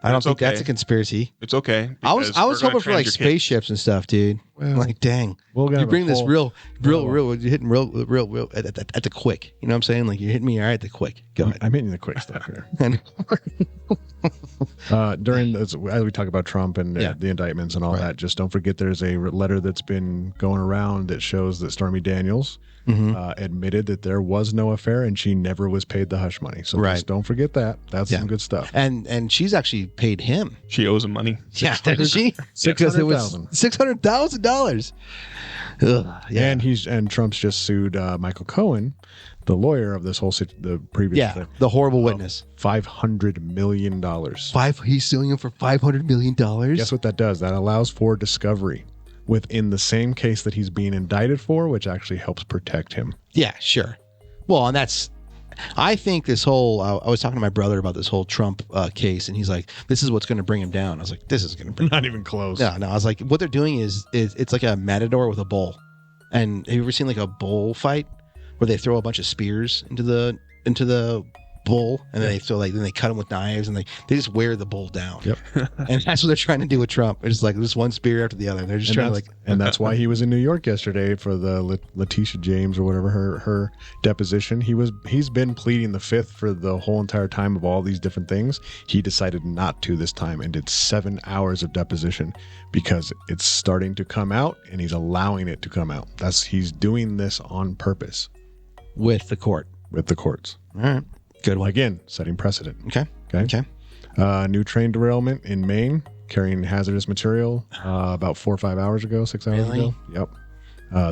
S5: I don't think that's a conspiracy.
S8: It's okay.
S5: I was hoping for like spaceships and stuff, dude.
S9: Well,
S5: like, dang, you bring this real. You're hitting real at the quick. You know what I'm saying? Like you're hitting me all right at the quick. Go ahead.
S9: I'm hitting the quick stuff here. During as we talk about Trump and the indictments and all that, just don't forget there's a letter that's been going around that shows that Stormy Daniels admitted that there was no affair and she never was paid the hush money. So just don't forget that. That's some good stuff.
S5: And she's actually paid him.
S8: She owes him money.
S5: Yeah, didn't she? Because it was $600,000.
S9: Yeah. And Trump's just sued Michael Cohen, the lawyer of this whole the previous thing,
S5: the horrible witness.
S9: $500 million.
S5: He's suing him for $500 million.
S9: Guess what that does? That allows for discovery within the same case that he's being indicted for, which actually helps protect him.
S5: Yeah, sure. Well, and I think this whole, I was talking to my brother about this whole Trump case, and he's like, this is what's going to bring him down. I was like, this is going to bring
S9: Not even close.
S5: No, I was like, what they're doing is it's like a matador with a bull. And have you ever seen like a bull fight where they throw a bunch of spears into the bull, and then then they cut him with knives, and they just wear the bull down.
S9: Yep.
S5: And that's what they're trying to do with Trump. It's like this one spear after the other. They're just trying to
S9: and that's why he was in New York yesterday for the Letitia James or whatever her deposition. He's been pleading the fifth for the whole entire time of all these different things. He decided not to this time and did 7 hours of deposition because it's starting to come out and he's allowing it to come out. He's doing this on purpose
S5: with the court.
S9: With the courts.
S5: All right. Good one.
S9: Again, setting precedent.
S5: Okay.
S9: New train derailment in Maine carrying hazardous material about 4 or 5 hours ago, 6 hours ago. Yep.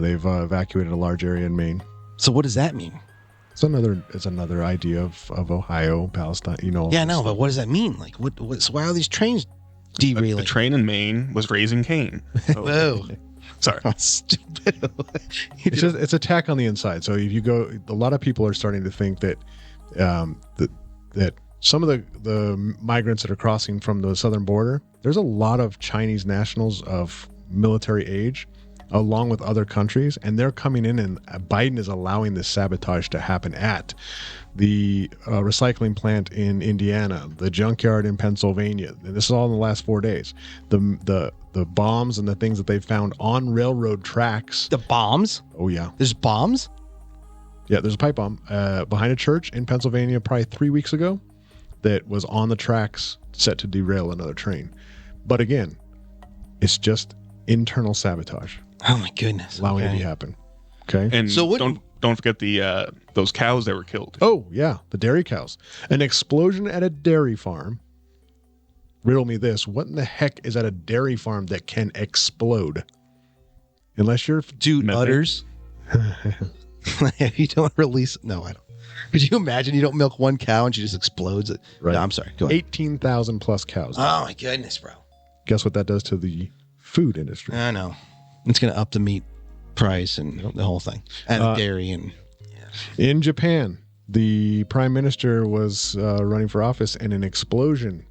S9: They've evacuated a large area in Maine.
S5: So what does that mean?
S9: It's another idea of Ohio, Palestine.
S5: Yeah, no, but what does that mean? Like, so why are these trains derailing?
S8: The train in Maine was raising Cain. So.
S5: Whoa.
S8: Sorry.
S5: Stupid.
S9: It's attack on the inside. So if you go, a lot of people are starting to think that that some of the migrants that are crossing from the southern border, there's a lot of Chinese nationals of military age, along with other countries, and they're coming in, and Biden is allowing this sabotage to happen at the recycling plant in Indiana, the junkyard in Pennsylvania, and this is all in the last 4 days. The bombs and the things that they found on railroad tracks.
S5: The bombs?
S9: Oh yeah,
S5: there's bombs.
S9: Yeah, there's a pipe bomb behind a church in Pennsylvania probably 3 weeks ago that was on the tracks set to derail another train. But again, it's just internal sabotage.
S5: Oh my goodness!
S9: Allowing it to happen. Okay,
S8: And so don't forget the those cows that were killed.
S9: Oh yeah, the dairy cows. An explosion at a dairy farm. Riddle me this: what in the heck is at a dairy farm that can explode? Unless you're
S5: udders. You don't release. No, I don't. Could you imagine you don't milk one cow and she just explodes?
S9: Right.
S5: No, I'm sorry. Go ahead.
S9: 18,000 plus cows.
S5: Oh my goodness, bro.
S9: Guess what that does to the food industry?
S5: I know. It's going to up the meat price and the whole thing, and the dairy and.
S9: In Japan, the prime minister was running for office, and an explosion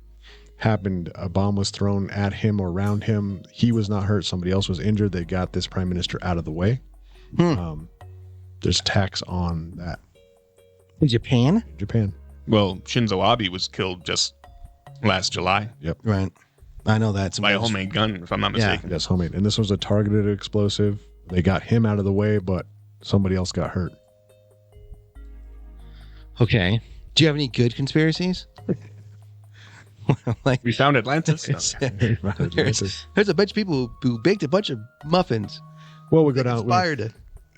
S9: happened. A bomb was thrown at him or around him. He was not hurt. Somebody else was injured. They got this prime minister out of the way. There's tax on that.
S5: In Japan?
S9: Japan.
S8: Well, Shinzo Abe was killed just last July.
S9: Yep.
S5: Right. I know that.
S8: By a homemade gun, if I'm not mistaken.
S9: Yes, homemade. And this was a targeted explosive. They got him out of the way, but somebody else got hurt.
S5: Okay. Do you have any good conspiracies?
S8: We found Atlantis.
S5: There's a bunch of people who baked a bunch of muffins.
S9: Well, we go down.
S5: Inspired.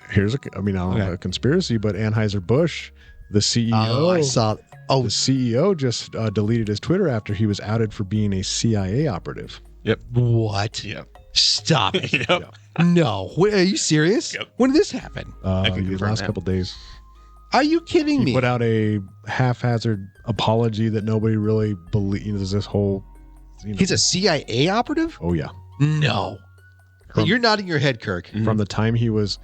S9: Here's I don't know a conspiracy, but Anheuser-Busch, the CEO.
S5: Oh, I saw.
S9: The CEO just deleted his Twitter after he was outed for being a CIA operative.
S8: Yep.
S5: What?
S8: Yep.
S5: Stop it.
S8: Yep.
S5: No. Wait, are you serious?
S8: Yep.
S5: When did this happen?
S9: The last couple days.
S5: Are you kidding me?
S9: He put out a haphazard apology that nobody really believes. There's this whole.
S5: He's a CIA operative?
S9: Oh yeah.
S5: No. You're nodding your head, Kirk.
S9: From the time he was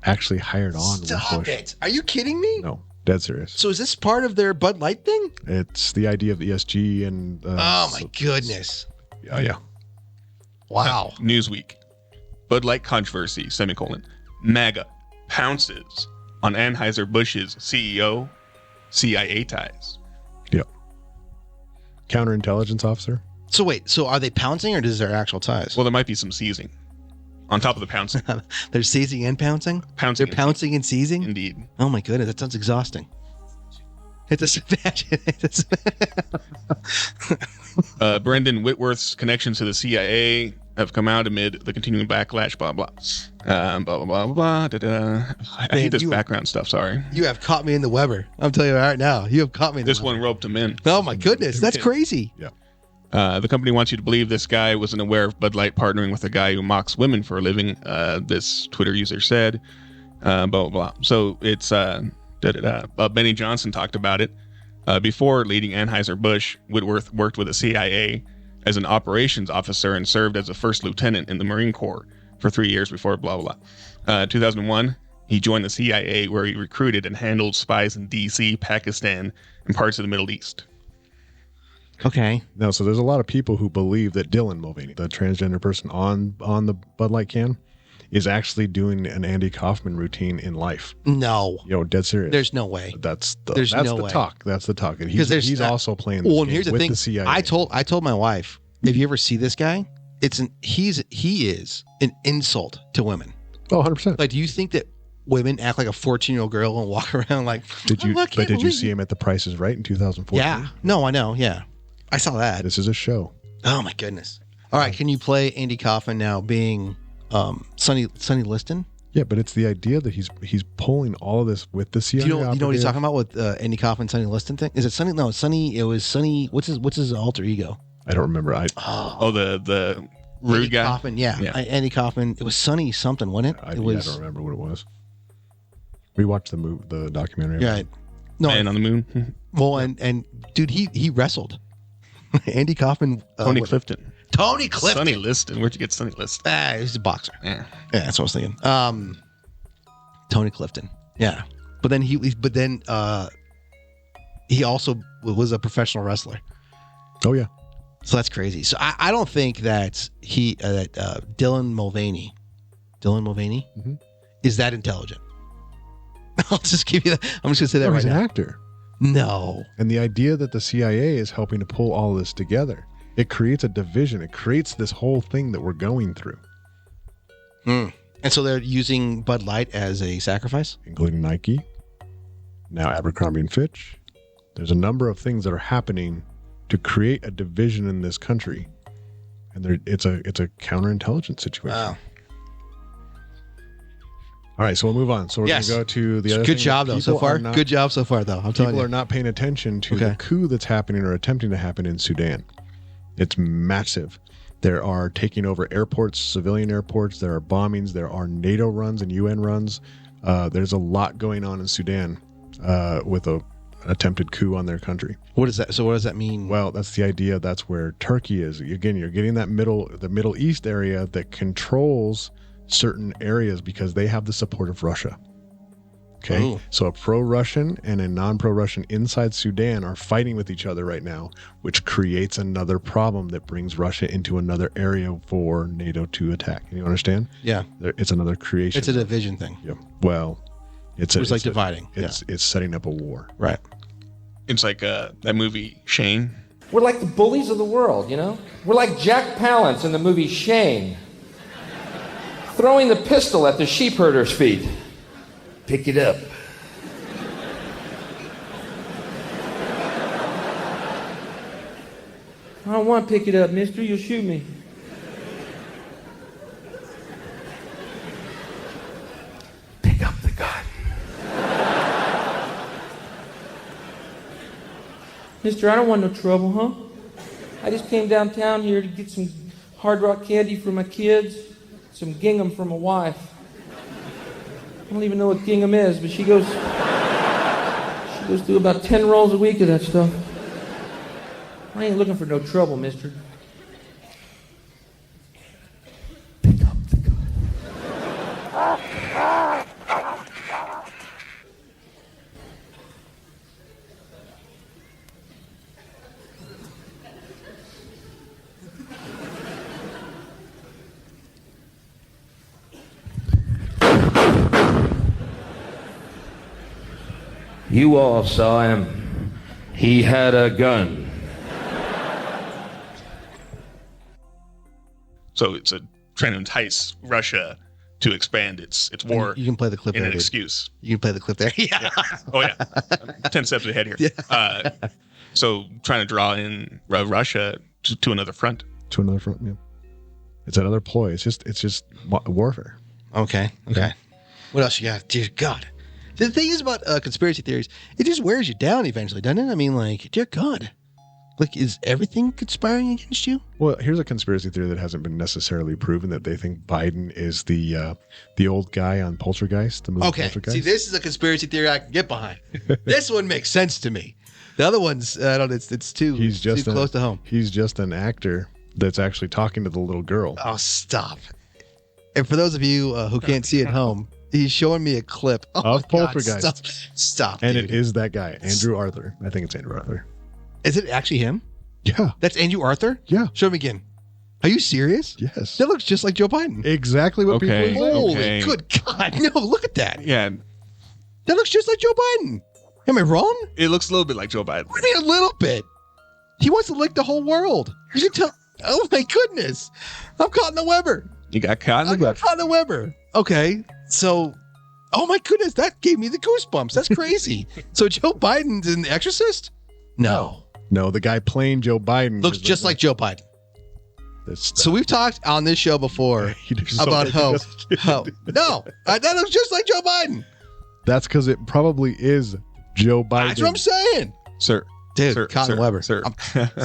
S9: actually hired on with
S5: Stop
S9: Bush.
S5: it. Are you kidding me?
S9: No, dead serious.
S5: So is this part of their Bud Light thing?
S9: It's the idea of ESG and.
S5: Oh my goodness.
S9: Yeah.
S5: Wow.
S8: Newsweek. Bud Light controversy, MAGA pounces on Anheuser-Busch's CEO, CIA ties.
S9: Yep. Counterintelligence officer.
S5: So wait, so are they pouncing or is there actual ties?
S8: Well, there might be some seizing on top of the pouncing.
S5: They're seizing and pouncing?
S8: Pouncing.
S5: They're pouncing and seizing?
S8: Indeed.
S5: Oh my goodness, that sounds exhausting.
S8: Brendan Whitworth's connections to the CIA have come out amid the continuing backlash, blah, blah. Blah, blah, blah, blah, da, da. I hate this background stuff, sorry.
S5: You have caught me in the Weber. I'm telling you right now. You have caught me in
S8: This one roped him in.
S5: Oh my goodness, that's crazy.
S9: Yeah.
S8: The company wants you to believe this guy wasn't aware of Bud Light partnering with a guy who mocks women for a living. This Twitter user said, blah, blah, blah. So it's, Benny Johnson talked about it. Before leading Anheuser-Busch, Whitworth worked with the CIA as an operations officer and served as a first lieutenant in the Marine Corps for 3 years before blah, blah, blah. 2001, he joined the CIA where he recruited and handled spies in D.C., Pakistan, and parts of the Middle East.
S5: Okay.
S9: No, so there's a lot of people who believe that Dylan Mulvaney, the transgender person on the Bud Light can, is actually doing an Andy Kaufman routine in life.
S5: No.
S9: Dead serious.
S5: There's no way.
S9: That's the
S5: way.
S9: talk. That's the talk. And he's also playing this
S5: and
S9: game
S5: here's the
S9: with
S5: thing.
S9: the CIA.
S5: I told my wife, if you ever see this guy, he is an insult to women.
S9: Oh, 100%.
S5: Like, do you think that women act like a 14-year-old girl and walk around like,
S9: did you see him at the Price is Right in 2014?
S5: Yeah. No, I know. Yeah. I saw that.
S9: This is a show.
S5: Oh my goodness. All right. Can you play Andy Kaufman now being Sonny Liston?
S9: Yeah, but it's the idea that he's pulling all of this with the CIA.
S5: Do you know what he's talking about with Andy Kaufman, Sonny Liston thing? Is it Sonny? No, Sonny. It was Sonny. What's his alter ego?
S9: I don't remember.
S8: The rude
S5: Andy
S8: guy.
S5: Kaufman, yeah. Andy Kaufman. It was Sonny something, wasn't it?
S9: I don't remember what it was. We watched the documentary.
S5: Right. No,
S8: Man on the Moon.
S5: Well, and dude, he wrestled. Andy Kaufman.
S8: Tony Clifton.
S5: Tony Clifton.
S8: Sonny Liston. Where'd you get Sonny Liston?
S5: He's a boxer.
S8: Yeah.
S5: Yeah, that's what I was thinking. Tony Clifton. Yeah. But then he he also was a professional wrestler.
S9: Oh yeah.
S5: So that's crazy. So I don't think that Dylan Mulvaney is that intelligent. I'll just give you that. I'm just gonna say that right
S9: he's
S5: now.
S9: an actor.
S5: No.
S9: And the idea that the CIA is helping to pull all this together, it creates a division. It creates this whole thing that we're going through.
S5: And so they're using Bud Light as a sacrifice?
S9: Including Nike, now Abercrombie and Fitch. There's a number of things that are happening to create a division in this country. And it's a counterintelligence situation.
S5: Wow.
S9: All right, so we'll move on. So we're going to go to the other
S5: Good
S9: thing.
S5: job, though, so far. Good job so far, though. I'm telling you.
S9: People are not paying attention to the coup that's happening or attempting to happen in Sudan. It's massive. There are taking over airports, civilian airports. There are bombings. There are NATO runs and UN runs. There's a lot going on in Sudan with an attempted coup on their country.
S5: What is that? So what does that mean?
S9: Well, that's the idea. That's where Turkey is. Again, you're getting the Middle East area that controls certain areas because they have the support of Russia. Okay.
S5: Ooh.
S9: So a pro-Russian and a non-pro-Russian inside Sudan are fighting with each other right now, which creates another problem that brings Russia into another area for NATO to attack. You understand?
S5: Yeah.
S9: It's another creation.
S5: It's a division thing.
S9: Yeah. Well, it's
S5: like dividing.
S9: It's setting up a war.
S5: Right.
S8: It's like that movie Shane.
S21: We're like the bullies of the world, you know? We're like Jack Palance in the movie Shane, throwing the pistol at the sheep herder's feet. Pick it up. I don't want to pick it up, mister. You'll shoot me. Pick up the gun. Mister, I don't want no trouble, huh? I just came downtown here to get some Hard Rock candy for my kids, some gingham for my wife. I don't even know what gingham is, but she goes through about 10 rolls a week of that stuff. I ain't looking for no trouble, mister. Pick up the gun. You all saw him. He had a gun.
S8: So it's trying to entice Russia to expand its war.
S5: You can play the clip
S8: in
S5: there.
S8: an
S5: Dude.
S8: excuse.
S5: You can play the clip there. Yeah.
S8: Oh yeah. 10 steps ahead here.
S5: Yeah.
S8: So trying to draw in Russia to another front.
S9: To another front. Yeah. It's another ploy. It's just warfare.
S5: Okay. What else you got? Dear God. The thing is about conspiracy theories, it just wears you down eventually, doesn't it? I mean, like, dear God. Like, is everything conspiring against you?
S9: Well, here's a conspiracy theory that hasn't been necessarily proven, that they think Biden is the old guy on Poltergeist, the movie Poltergeist.
S5: See, this is a conspiracy theory I can get behind. This one makes sense to me. The other ones, I don't. It's too close to home.
S9: He's just an actor that's actually talking to the little girl.
S5: Oh, stop! And for those of you who can't see at home, he's showing me a clip
S9: of Poltergeist.
S5: God, stop!
S9: And
S5: dude.
S9: it is that guy, Andrew Arthur. I think it's Andrew Arthur.
S5: Is it actually him?
S9: Yeah.
S5: That's Andrew Arthur?
S9: Yeah.
S5: Show him again. Are you serious?
S9: Yes.
S5: That looks just like Joe Biden.
S9: Exactly what people say.
S5: Holy good God. No, look at that.
S8: Yeah.
S5: That looks just like Joe Biden. Am I wrong?
S8: It looks a little bit like Joe Biden.
S5: What do you mean a little bit? He wants to lick the whole world. You can tell. Oh my goodness. I'm caught in the Weber.
S8: You got caught in the Weber.
S5: Caught in the Weber. Okay. So, oh my goodness. That gave me the goosebumps. That's crazy. So Joe Biden's in The Exorcist? No.
S9: No, the guy playing Joe Biden
S5: looks just like Joe Biden. So we've talked on this show before about how no, that looks just like Joe Biden.
S9: That's because it probably is Joe Biden.
S5: That's what I'm saying,
S8: sir.
S5: Dude, Cotton Weber,
S8: sir.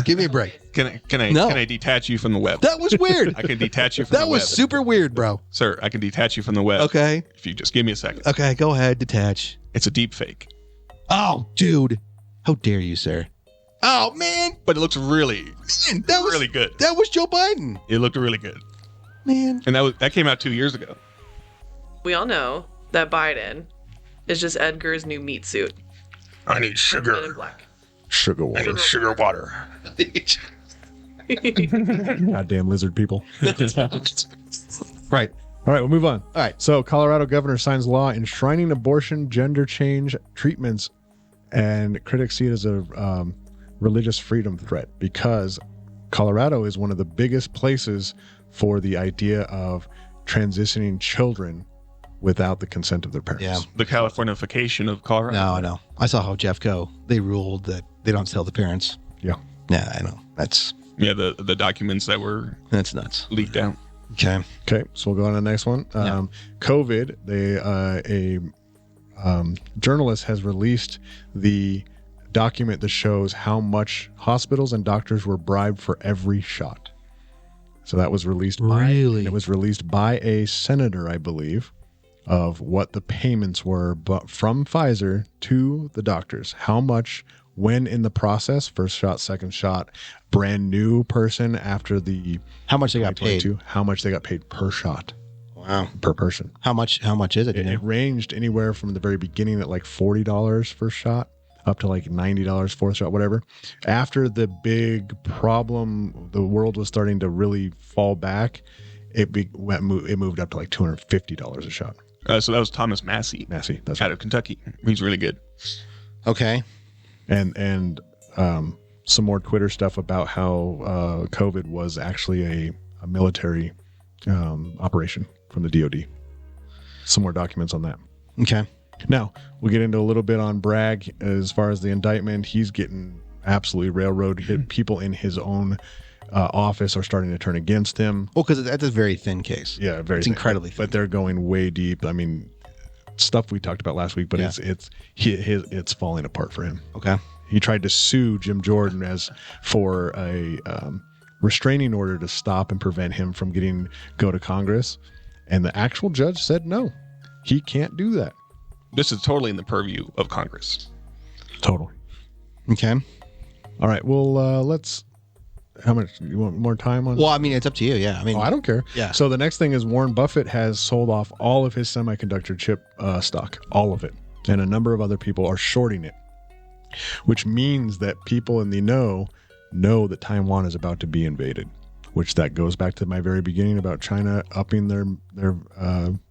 S5: Give me a break.
S8: Can
S5: No.
S8: I detach you from the web?
S5: That was weird.
S8: I can detach you from the web.
S5: That was super weird, bro.
S8: Sir, I can detach you from the web.
S5: Okay.
S8: If you just give me a second.
S5: Okay, go ahead, detach.
S8: It's a deep fake.
S5: Oh, dude. How dare you, sir? Oh, man.
S8: But it looks really good.
S5: That was Joe Biden.
S8: It looked really good.
S5: Man.
S8: And that came out 2 years ago.
S10: We all know that Biden is just Edgar's new meat suit.
S8: I need sugar.
S10: Men in Black.
S9: Sugar water.
S8: Sugar water.
S9: Goddamn lizard people.
S5: Right.
S9: All right, we'll move on.
S5: All right.
S9: So, Colorado governor signs law enshrining abortion, gender change treatments, and critics see it as a religious freedom threat because Colorado is one of the biggest places for the idea of transitioning children without the consent of their parents.
S5: Yeah.
S8: The Californification of Colorado.
S5: No. I saw how Jeff Go. They ruled that they don't tell the parents.
S9: Yeah.
S5: Yeah, I know. That's
S8: the documents that were
S5: nuts.
S8: Leaked out.
S5: Okay.
S9: So we'll go on to the next one. COVID. A journalist has released the document that shows how much hospitals and doctors were bribed for every shot. So that was released it was released by a senator, I believe, of what the payments were from Pfizer to the doctors. How much, when in the process, first shot, second shot, brand new person after the
S5: how much they got paid?
S9: How much they got paid per shot.
S5: Wow.
S9: Per person.
S5: How much is it?
S9: It ranged anywhere from the very beginning at like $40 first shot up to like $90 fourth shot, whatever. After the big problem, the world was starting to really fall back, it moved up to like $250 a shot.
S8: So that was Thomas Massey.
S9: That's
S8: out of Kentucky. He's really good.
S5: Okay.
S9: And some more Twitter stuff about how COVID was actually a military operation from the DoD. Some more documents on that.
S5: Okay.
S9: Now, we'll get into a little bit on Bragg as far as the indictment. He's getting absolutely railroaded. People in his own office are starting to turn against him.
S5: Well, because that's a very thin case.
S9: Yeah, very
S5: it's
S9: thin.
S5: incredibly thin.
S9: But they're going way deep. I mean, stuff we talked about last week, but it's falling apart for him.
S5: Okay.
S9: He tried to sue Jim Jordan for a restraining order to stop and prevent him from go to Congress. And the actual judge said no, he can't do that.
S8: This is totally in the purview of Congress.
S9: Totally.
S5: Okay.
S9: All right. Well, let's. How much? You want more time on?
S5: Well, I mean, it's up to you. Yeah. I mean,
S9: I don't care.
S5: Yeah.
S9: So the next thing is Warren Buffett has sold off all of his semiconductor chip stock, all of it, and a number of other people are shorting it, which means that people in the know that Taiwan is about to be invaded. Which that goes back to my very beginning about China upping their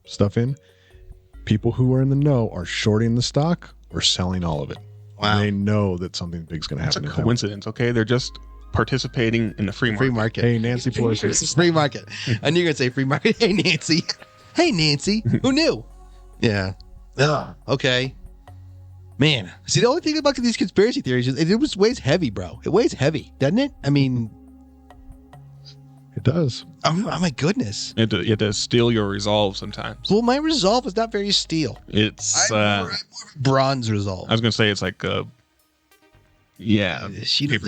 S9: stuff in. People who are in the know are shorting the stock or selling all of it.
S5: Wow.
S9: They know that something big's going to happen.
S8: It's a coincidence, okay? They're just participating in the free market.
S9: Hey, Nancy Pelosi.
S5: Free market. I knew you were going to say free market. Hey, Nancy. Hey, Nancy. Who knew? Yeah. Okay. Man. See, the only thing about these conspiracy theories is it weighs heavy, bro. It weighs heavy, doesn't it? I mean...
S9: It does.
S5: Oh my goodness.
S8: You have to steel your resolve sometimes.
S5: Well, my resolve is not very steel.
S8: It's
S5: bronze resolve.
S8: I was going to say it's like paper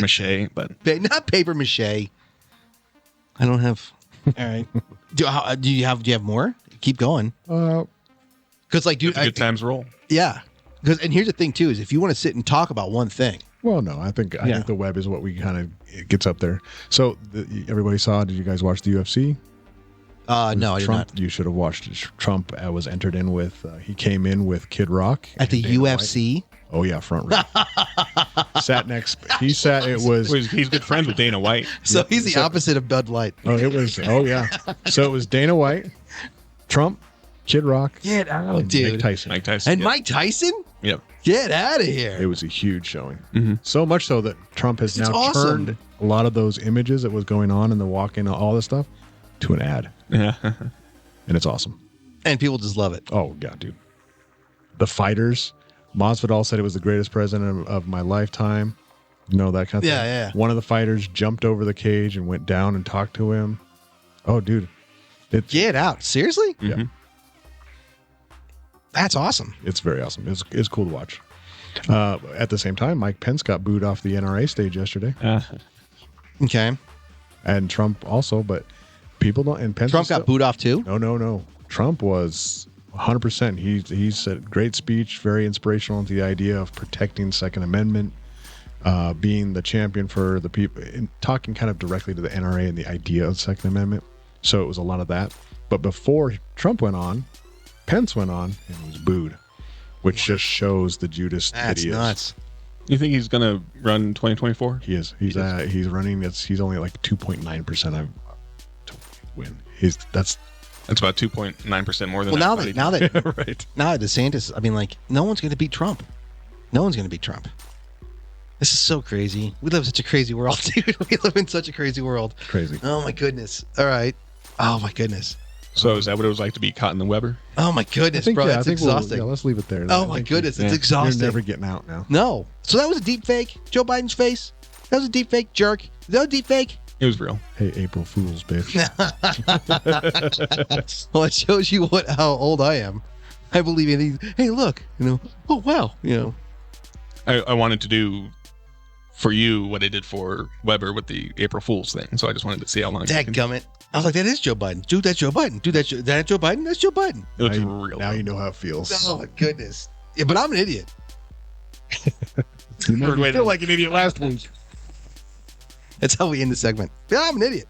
S8: mache, but
S5: not paper mache. I don't have. All right. Do you have more? Keep going. Because
S8: good times roll.
S5: Yeah. And here's the thing too: is if you want to sit and talk about one thing.
S9: Well, no, I think the web is what we kind of gets up there. So everybody saw. Did you guys watch the UFC?
S5: No, I did
S9: Trump,
S5: not.
S9: You should have watched it. Trump was entered in with. He came in with Kid Rock
S5: at the UFC.
S9: White. Oh yeah, front row. Sat next. He sat. It was.
S8: He's good friends with Dana White.
S5: So he's the opposite of Bud Light.
S9: Oh, it was. Oh yeah. So it was Dana White, Trump, Kid Rock,
S5: get out, dude.
S9: Mike Tyson.
S5: And Mike Tyson.
S8: Yep.
S5: Get out of here.
S9: It was a huge showing. Mm-hmm. So much so that Trump has now turned a lot of those images that was going on in the walk-in, all this stuff, to an ad.
S8: Yeah.
S9: And it's awesome.
S5: And people just love it.
S9: Oh, yeah, dude. The fighters. Masvidal said it was the greatest president of my lifetime. You know, that kind of thing.
S5: Yeah.
S9: One of the fighters jumped over the cage and went down and talked to him. Oh, dude.
S5: Get out. Seriously?
S9: Yeah.
S8: Mm-hmm.
S5: That's awesome.
S9: It's very awesome. It's cool to watch. At the same time, Mike Pence got booed off the NRA stage yesterday.
S5: Okay.
S9: And Trump also, but people don't. And Pence
S5: Trump got booed off too?
S9: No. Trump was 100%. He said great speech, very inspirational into the idea of protecting Second Amendment, being the champion for the people, and talking kind of directly to the NRA and the idea of Second Amendment. So it was a lot of that. But before Trump went on, Pence went on and was booed, which just shows the Judas that he is.
S5: That's nuts.
S8: You think he's going to run 2024?
S9: He is. He's running. He's only like 2.9% to win. That's
S8: about 2.9% more than.
S5: Well, now
S8: everybody
S5: that
S8: did. Right.
S5: now that DeSantis, I mean, like, no one's going to beat Trump. No one's going to beat Trump. This is so crazy. We live in such a crazy world, dude. We live in such a crazy world.
S9: Crazy.
S5: Oh my goodness. All right. Oh my goodness.
S8: So is that what it was like to be caught in the Weber?
S5: Oh my goodness, bro. That's exhausting.
S9: Let's leave it there.
S5: Oh my goodness, it's exhausting.
S9: You're never getting out now.
S5: No. So that was a deep fake. Joe Biden's face. That was a deep fake, jerk. Is that a deep fake?
S8: It was real.
S9: Hey, April Fools, bitch.
S5: Well, it shows you how old I am. I believe in these. Hey, look. Oh wow.
S8: I wanted to do for you what I did for Weber with the April Fool's thing. So I just wanted to see how long.
S5: Dadgummit. I was like, that is Joe Biden. Dude, that's Joe Biden. Dude, that's Joe Biden. That's Joe Biden.
S8: It looks real.
S9: Now you know how it feels.
S5: Oh my goodness. Yeah, but I'm an idiot.
S9: You feel like an idiot last week.
S5: That's how we end the segment. Yeah, I'm an idiot.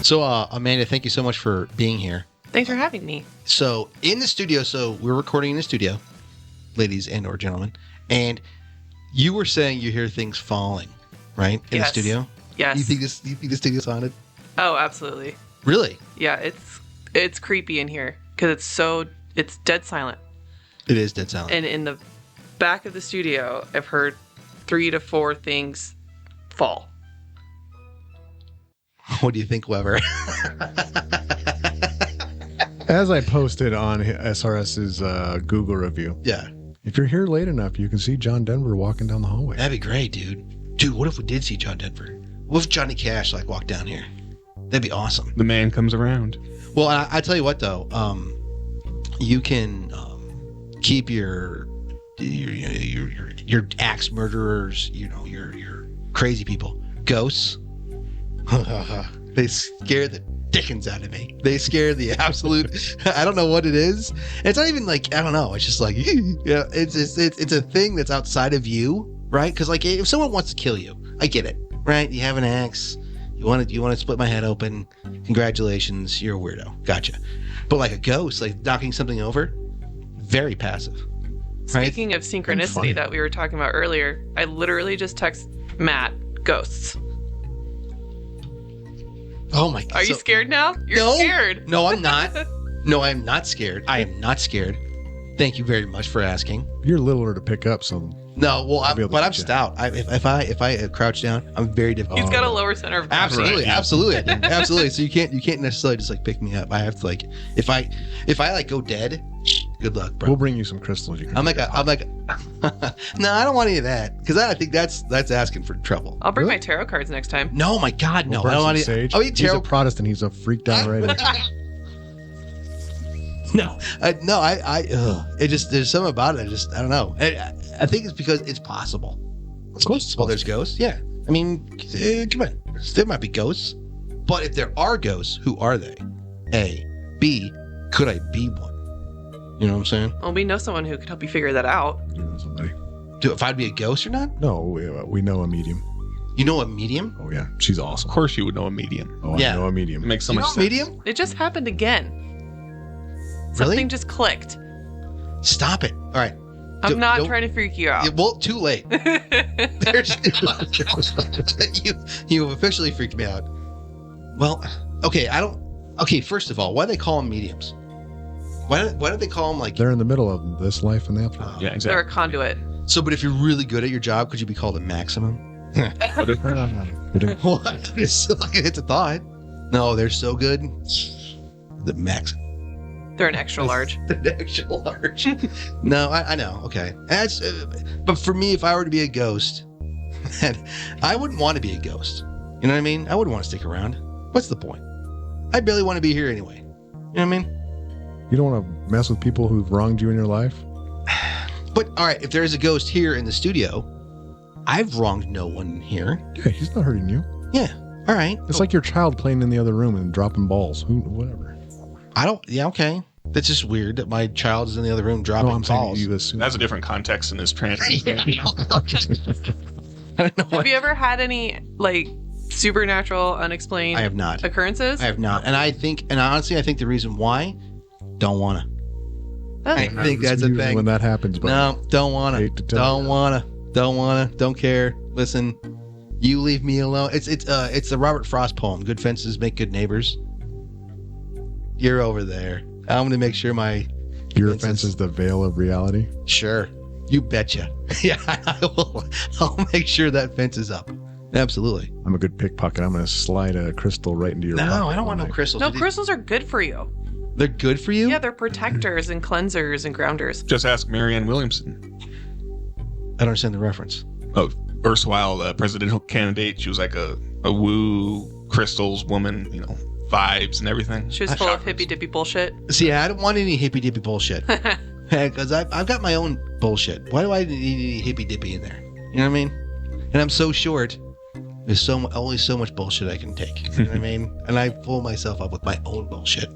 S5: So, Amanda, thank you so much for being here.
S10: Thanks for having me.
S5: So, in the studio, we're recording in the studio, ladies and or gentlemen, and you were saying you hear things falling, right? In the studio?
S10: Yes.
S5: You think this studio's haunted?
S10: Oh, absolutely.
S5: Really?
S10: Yeah, it's creepy in here because it's dead silent.
S5: It is dead silent.
S10: And in the back of the studio, I've heard 3 to 4 things fall.
S5: What do you think, Weber?
S9: As I posted on SRS's Google review.
S5: Yeah.
S9: If you're here late enough, you can see John Denver walking down the hallway.
S5: That'd be great, dude. Dude, what if we did see John Denver? What if Johnny Cash walked down here? That'd be awesome.
S8: The man comes around.
S5: Well, I tell you what though, you can keep your axe murderers, your crazy people, ghosts. They scare the dickens out of me. They scare the absolute. I don't know what it is. It's not even I don't know. It's just yeah. It's a thing that's outside of you, right? Because if someone wants to kill you, I get it, right? You have an axe. You want to split my head open. Congratulations, you're a weirdo. Gotcha. But a ghost, knocking something over, very passive. Right?
S10: Speaking of synchronicity that we were talking about earlier, I literally just text Matt ghosts.
S5: Oh my God.
S10: Are you scared now? You're scared.
S5: No, I'm not. No, I'm not scared. I am not scared. Thank you very much for asking.
S9: You're littler to pick up, so.
S5: No, well, I'm stout. If I crouch down, I'm very difficult.
S10: He's got a lower center of
S5: gravity. Absolutely. So you can't necessarily just pick me up. I have to if I go dead, good luck, bro.
S9: We'll bring you some crystals. You can.
S5: I'm like, no, I don't want any of that because I think that's asking for trouble.
S10: I'll bring my tarot cards next time.
S5: No, my God, no. I don't want any.
S9: Oh, he's a Protestant. He's a freaked out already.
S5: No. It just there's something about it. I don't know. I think it's because it's possible.
S9: Of course, it's possible.
S5: There's ghosts. Yeah. I mean, come on. There might be ghosts, but if there are ghosts, who are they? A, B. Could I be one? You know what I'm saying?
S10: Well, we know someone who could help you figure that out.
S9: You know somebody.
S5: If I'd be a ghost or not?
S9: No, we know a medium.
S5: You know a medium?
S9: Oh yeah, she's awesome.
S8: Of course, you would know a medium.
S9: Oh, yeah. I know a medium.
S8: It makes so
S5: much
S8: sense.
S5: Medium?
S10: It just happened again.
S5: Really?
S10: Something just clicked.
S5: Stop it! All right.
S10: I'm not trying to freak you out.
S5: Yeah, well, too late. You've officially freaked me out. Well, okay, Okay, first of all, why do they call them mediums? Why do they call them
S9: They're in the middle of this life and that.
S8: Yeah, exactly.
S10: They're a conduit.
S5: So, but if you're really good at your job, could you be called a maximum? What? It's a thought. No, they're so good. The maximum.
S10: They're an extra large.
S5: They're an extra large. No, I know. Okay. That's, but for me, if I were to be a ghost, I wouldn't want to be a ghost. You know what I mean? I wouldn't want to stick around. What's the point? I barely want to be here anyway. You know what I mean?
S9: You don't want to mess with people who've wronged you in your life?
S5: But, all right, if there's a ghost here in the studio, I've wronged no one here.
S9: Yeah, he's not hurting you.
S5: Yeah. All right.
S9: It's like your child playing in the other room and dropping balls. Whatever.
S5: Yeah, okay. That's just weird that my child is in the other room dropping balls.
S8: That's a different context in this trans.
S5: I don't know.
S10: Have you ever had any, like, supernatural, unexplained
S5: I have not.
S10: occurrences?
S5: I have not. And honestly, I think the reason why, don't want to. I think that's a thing.
S9: When that happens, but
S5: no, don't want to. Don't want to. Don't care. Listen, you leave me alone. It's the Robert Frost poem. Good fences make good neighbors. You're over there. I'm going to make sure
S9: your fence is the veil of reality.
S5: Sure, you betcha. Yeah, I will. I'll make sure that fence is up. Absolutely.
S9: I'm a good pickpocket. I'm going to slide a crystal right into your.
S5: No, I don't want no crystals.
S10: No, crystals are good for you.
S5: They're good for you?
S10: Yeah, they're protectors and cleansers and grounders.
S8: Just ask Marianne Williamson.
S5: I don't understand the reference.
S8: Oh, erstwhile presidential candidate. She was like a woo crystals woman, vibes and everything.
S10: She was full of hippy dippy bullshit.
S5: See, I don't want any hippy dippy bullshit. Because I've got my own bullshit. Why do I need any hippy dippy in there? You know what I mean? And I'm so short. There's only so much bullshit I can take. You know what I mean? And I pull myself up with my own bullshit.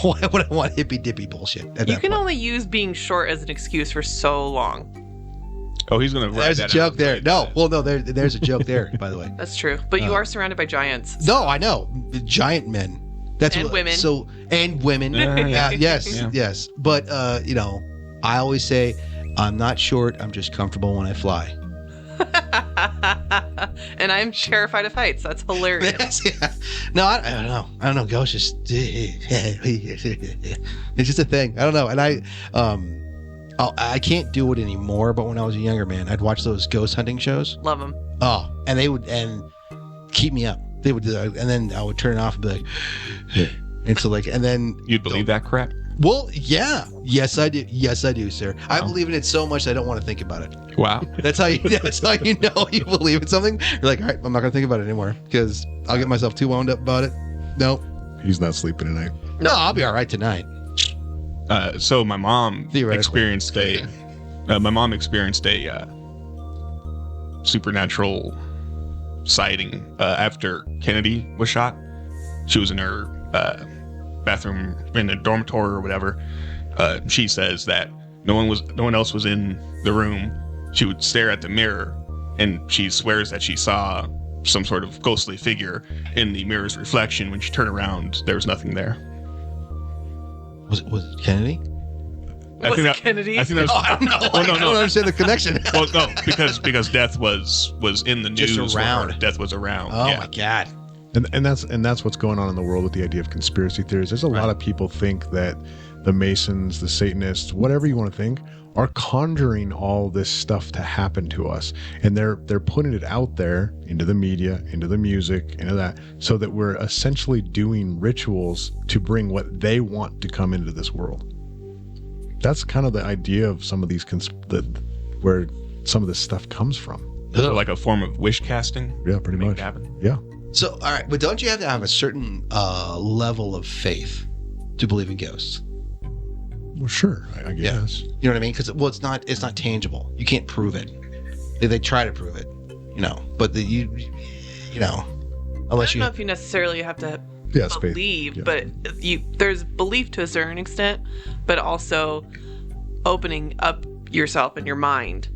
S5: Why would I want hippy dippy bullshit?
S10: You can only use being short as an excuse for so long.
S8: Oh, he's going to write
S5: There's
S8: that
S5: a joke
S8: out.
S5: there. No, well, no, there's a joke there, by the way.
S10: That's true. But you are surrounded by giants.
S5: No, I know. Giant men.
S10: Women.
S5: And women. Yes. But, I always say, I'm not short. I'm just comfortable when I fly.
S10: And I'm terrified of heights. That's hilarious.
S5: Yeah. No, I don't know. Ghosts just it's just a thing. I don't know. And I can't do it anymore. But when I was a younger man, I'd watch those ghost hunting shows.
S10: Love them.
S5: Oh, and they would keep me up. They would do that, and then I would turn it off and be like, and so and then
S8: you'd believe that crap.
S5: Well, yeah. Yes, I do. Yes, I do, sir. I believe in it so much I don't want to think about it.
S8: Wow.
S5: That's how you know you believe in something. You're like, all right, I'm not going to think about it anymore because I'll get myself too wound up about it. Nope.
S9: He's not sleeping tonight.
S5: No, I'll be all right tonight.
S8: So my mom experienced a supernatural sighting after Kennedy was shot. She was in her bathroom in a dormitory or whatever. She says that no one else was in the room. She would stare at the mirror, and she swears that she saw some sort of ghostly figure in the mirror's reflection. When she turned around, there was nothing there.
S5: Was it Kennedy?
S10: Kennedy?
S8: I think that was.
S5: I don't know.
S8: Well, no.
S5: I don't understand the connection.
S8: Well, no, because death was in the news.
S5: Just around.
S8: Death was around.
S5: Oh my God.
S9: And that's what's going on in the world with the idea of conspiracy theories. There's a lot of people think that the Masons, the Satanists, whatever you want to think, are conjuring all this stuff to happen to us, and they're putting it out there into the media, into the music, into that, so that we're essentially doing rituals to bring what they want to come into this world. That's kind of the idea of some of these where some of this stuff comes from.
S8: So like a form of wish casting.
S9: Yeah, pretty much. Yeah.
S5: So, all right, but don't you have to have a certain level of faith to believe in ghosts?
S9: Well, sure, I guess.
S5: You know what I mean? Because it's not tangible. You can't prove it. They try to prove it, but unless
S10: I don't know if you necessarily have to believe, but there's belief to a certain extent, but also opening up yourself and your mind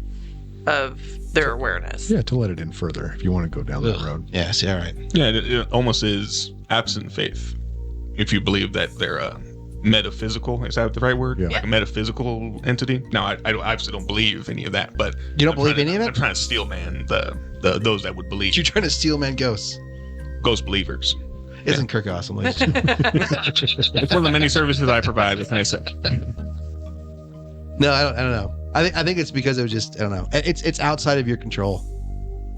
S10: of their awareness.
S9: Yeah, to let it in further if you want to go down that road.
S5: Yeah, see, all right.
S8: Yeah, it almost is absent faith. If you believe that they're metaphysical, is that the right word?
S9: Yeah.
S8: Like a metaphysical entity? No, I obviously don't believe any of that, but
S5: you don't believe any of it?
S8: I'm trying to steel man those that would believe.
S5: You're trying to steel man ghosts.
S8: Ghost believers.
S5: Isn't Kirk awesome?
S8: It's one of the many services I provide, what can I say?
S5: No, I don't know. I think it's because it was just, I don't know. It's outside of your control.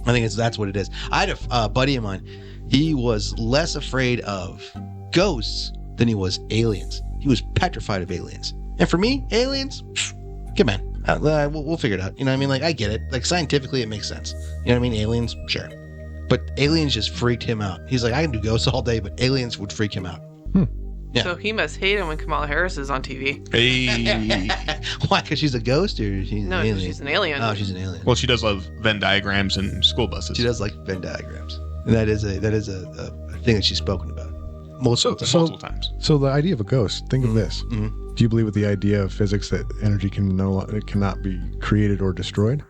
S5: I think that's what it is. I had a buddy of mine. He was less afraid of ghosts than he was aliens. he was petrified of aliens. And for me, aliens, come on, we'll figure it out. You know what I mean? Like, I get it. Like, scientifically, it makes sense. You know what I mean? Aliens, sure. But aliens just freaked him out. He's like, I can do ghosts all day, but aliens would freak him out. Yeah.
S10: So he must hate him when Kamala Harris is on TV.
S8: Hey.
S5: Why? Because she's a ghost, or she's
S10: No,
S5: an alien?
S10: she's an alien.
S5: Oh, she's an alien.
S8: Well, she does love Venn diagrams and school buses.
S5: She does like Venn diagrams, and that is a thing that she's spoken about multiple times.
S9: So the idea of a ghost. Think of this.
S5: Mm-hmm.
S9: Do you believe with the idea of physics that energy cannot be created or destroyed?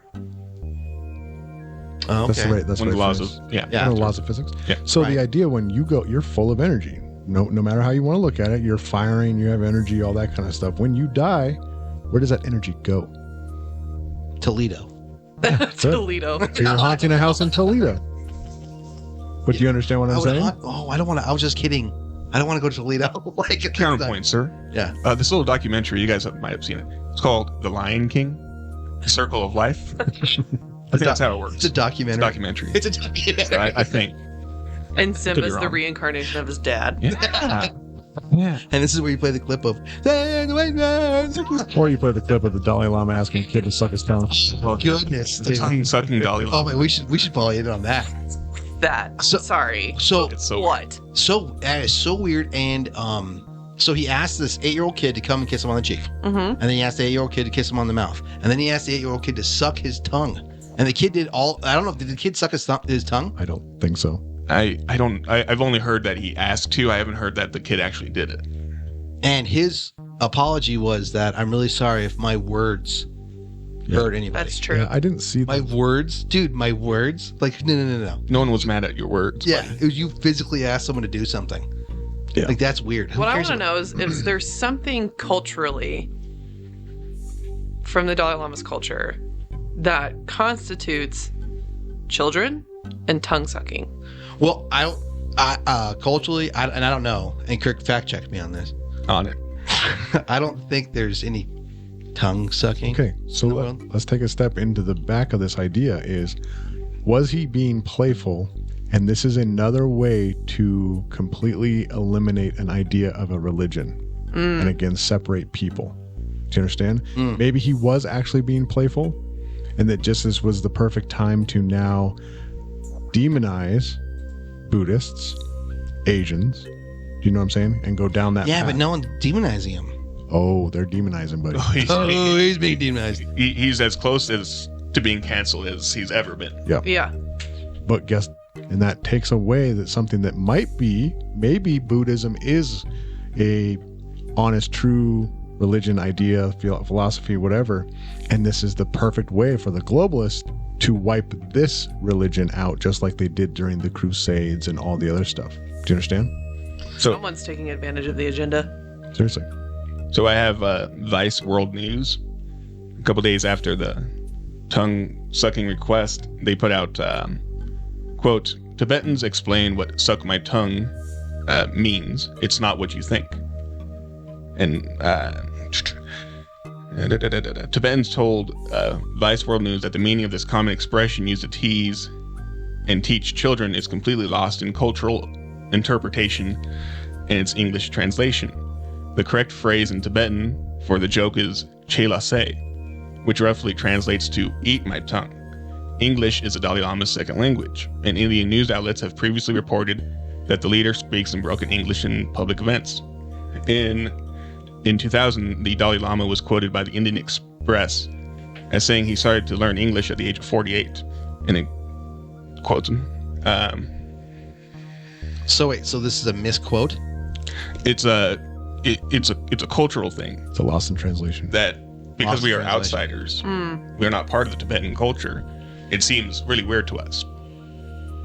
S5: Oh, okay.
S9: That's
S8: one of
S9: the
S8: the laws
S9: phrase.
S8: of
S9: One of the laws of physics.
S8: Yeah.
S9: So
S5: Right.
S9: the idea when you go, you're full of energy. No matter how you want to look at it, you're firing, you have energy, all that kind of stuff. When you die, where does that energy go?
S5: Toledo.
S10: Toledo.
S9: So you're haunting a house in Toledo. But do you understand what I'm saying?
S5: I don't want to. I was just kidding. I don't want to go to Toledo. Like,
S8: Counterpoint, sir.
S5: Yeah.
S8: This little documentary, you guys might have seen it. It's called The Lion King, The Circle of Life. I think that's how it works.
S5: It's a documentary.
S8: It's a documentary. So I think.
S10: And
S8: Could
S10: Simba's
S8: be
S10: the
S8: wrong.
S10: reincarnation of his dad.
S8: Yeah. Yeah.
S5: And this is where you play the clip of.
S9: Or you play the clip of the Dalai Lama asking a kid to suck his tongue.
S5: Oh, goodness,
S8: The tongue-sucking Dalai Lama.
S5: Oh man, we should follow in on that.
S10: Sorry.
S5: So
S10: what?
S5: So that is so weird. And so he asked this 8-year-old kid to come and kiss him on the cheek, and then he asked the 8-year-old kid to kiss him on the mouth, and then he asked the 8-year-old kid to suck his tongue, and the kid did all. I don't know. Did the kid suck his tongue?
S9: I don't think so.
S8: I've only heard that he asked to. I haven't heard that the kid actually did it.
S5: And his apology was that I'm really sorry if my words hurt anybody.
S10: That's true.
S9: Yeah, I didn't see
S5: My words, dude. My words. Like no.
S8: No one was mad at your words.
S5: Yeah, it was you physically asked someone to do something.
S9: Yeah.
S5: Like that's weird. Who
S10: What I
S5: cares
S10: want to know is if there's something culturally from the Dalai Lama's culture that constitutes children and tongue sucking.
S5: Well, I culturally, I don't know. And Kirk fact checked me on this.
S8: On it.
S5: I don't think there's any tongue sucking.
S9: Okay, so let's take a step into the back of this idea. Was he being playful? And this is another way to completely eliminate an idea of a religion and again separate people. Do you understand? Maybe he was actually being playful, and that just this was the perfect time to now demonize Buddhists, Asians. Do you know what I'm saying? And go down that
S5: Yeah,
S9: path.
S5: but no one's demonizing him.
S9: Oh, they're demonizing, buddy.
S5: He's being demonized.
S8: He's as close as to being canceled as he's ever been.
S9: Yeah.
S10: Yeah.
S9: But guess, and that takes away that something that maybe Buddhism is a honest, true religion, idea, philosophy, whatever. And this is the perfect way for the globalists to wipe this religion out, just like they did during the Crusades and all the other stuff. Do you understand?
S8: So
S10: Someone's taking advantage of the agenda.
S9: Seriously.
S8: So I have Vice World News. A couple days after the tongue-sucking request, they put out, quote, Tibetans explain what suck my tongue means. It's not what you think. And Tibetans told Vice World News that the meaning of this common expression used to tease and teach children is completely lost in cultural interpretation and its English translation. The correct phrase in Tibetan for the joke is chela se, which roughly translates to eat my tongue. English is the Dalai Lama's second language, and Indian news outlets have previously reported that the leader speaks in broken English in public events. In 2000, the Dalai Lama was quoted by the Indian Express as saying he started to learn English at the age of 48, and it quotes him.
S5: So wait, so this is a misquote?
S8: It's a cultural thing.
S9: It's a loss in translation.
S8: That because we are outsiders, we are not part of the Tibetan culture. It seems really weird to us.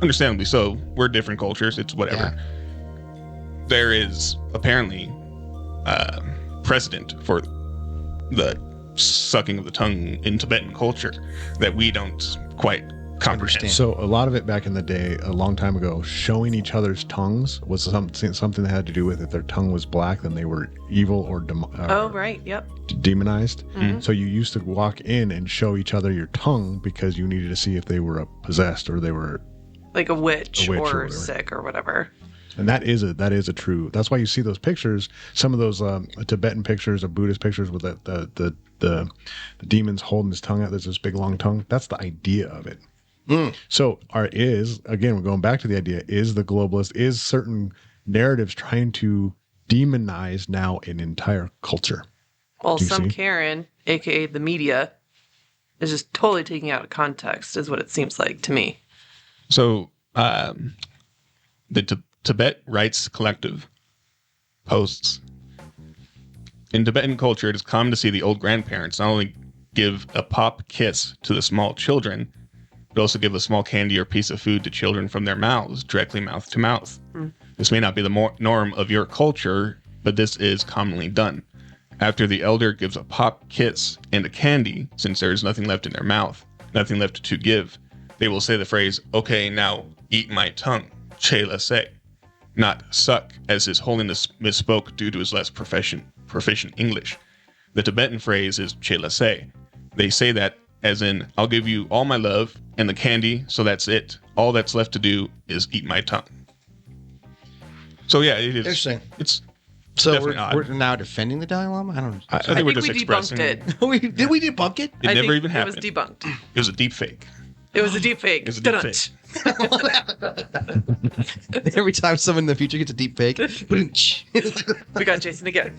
S8: Understandably so. We're different cultures. It's whatever. Yeah. There is apparently precedent for the sucking of the tongue in Tibetan culture that we don't quite comprehend.
S9: So a lot of it back in the day, a long time ago, showing each other's tongues was something that had to do with if their tongue was black, then they were evil or demonized.
S10: Mm-hmm.
S9: So you used to walk in and show each other your tongue because you needed to see if they were possessed or they were
S10: like a witch or
S9: whatever.
S10: sick or whatever.
S9: And that is a true. That's why you see those pictures. Some of those Tibetan pictures, or Buddhist pictures with the demons holding his tongue out. There's this big long tongue. That's the idea of it. So we're going back to the idea, is the globalist, is certain narratives trying to demonize now an entire culture?
S10: Well, some Karen, aka the media, is just totally taking out of context, is what it seems like to me.
S8: So the Tibet Rights Collective posts, in Tibetan culture, it is common to see the old grandparents not only give a pop kiss to the small children, but also give a small candy or piece of food to children from their mouths, directly mouth to mouth. This may not be the norm of your culture, but this is commonly done. After the elder gives a pop kiss and a candy, since there is nothing left in their mouth, nothing left to give, they will say the phrase, "Okay, now eat my tongue," che la se, not suck, as His Holiness misspoke due to his less proficient English. The Tibetan phrase is che la se. They say that as in, I'll give you all my love and the candy, so that's it. All that's left to do is eat my tongue. So yeah, it is
S5: interesting.
S8: It's
S5: so
S8: definitely
S5: we're now defending the Dalai Lama.
S8: I think we're just
S10: we
S8: expressing
S10: debunked it.
S5: Did we debunk it?
S8: It never even happened.
S10: It was debunked.
S8: It was a deep fake.
S10: It was a deep fake.
S8: It was a deep fake.
S5: Every time someone in the future gets a deep fake,
S10: we got Jason again.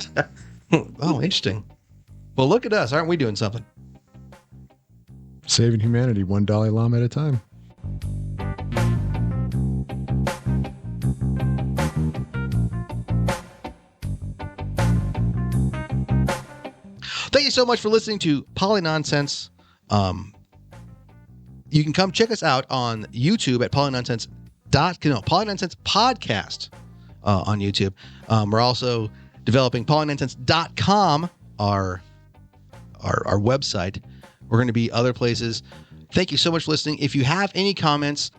S5: Oh, interesting. Well, look at us. Aren't we doing something?
S9: Saving humanity one Dalai Lama at a time.
S5: Thank you so much for listening to Poly Nonsense. You can come check us out on YouTube at polynonsense podcast on YouTube. We're also developing polynonsense.com, our website. We're going to be other places. Thank you so much for listening. If you have any comments,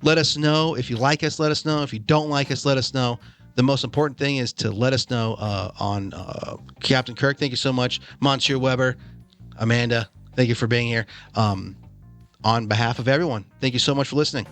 S5: let us know. If you like us, let us know. If you don't like us, let us know. The most important thing is to let us know on Captain Kirk. Thank you so much. Monsieur Weber, Amanda, thank you for being here. On behalf of everyone, thank you so much for listening.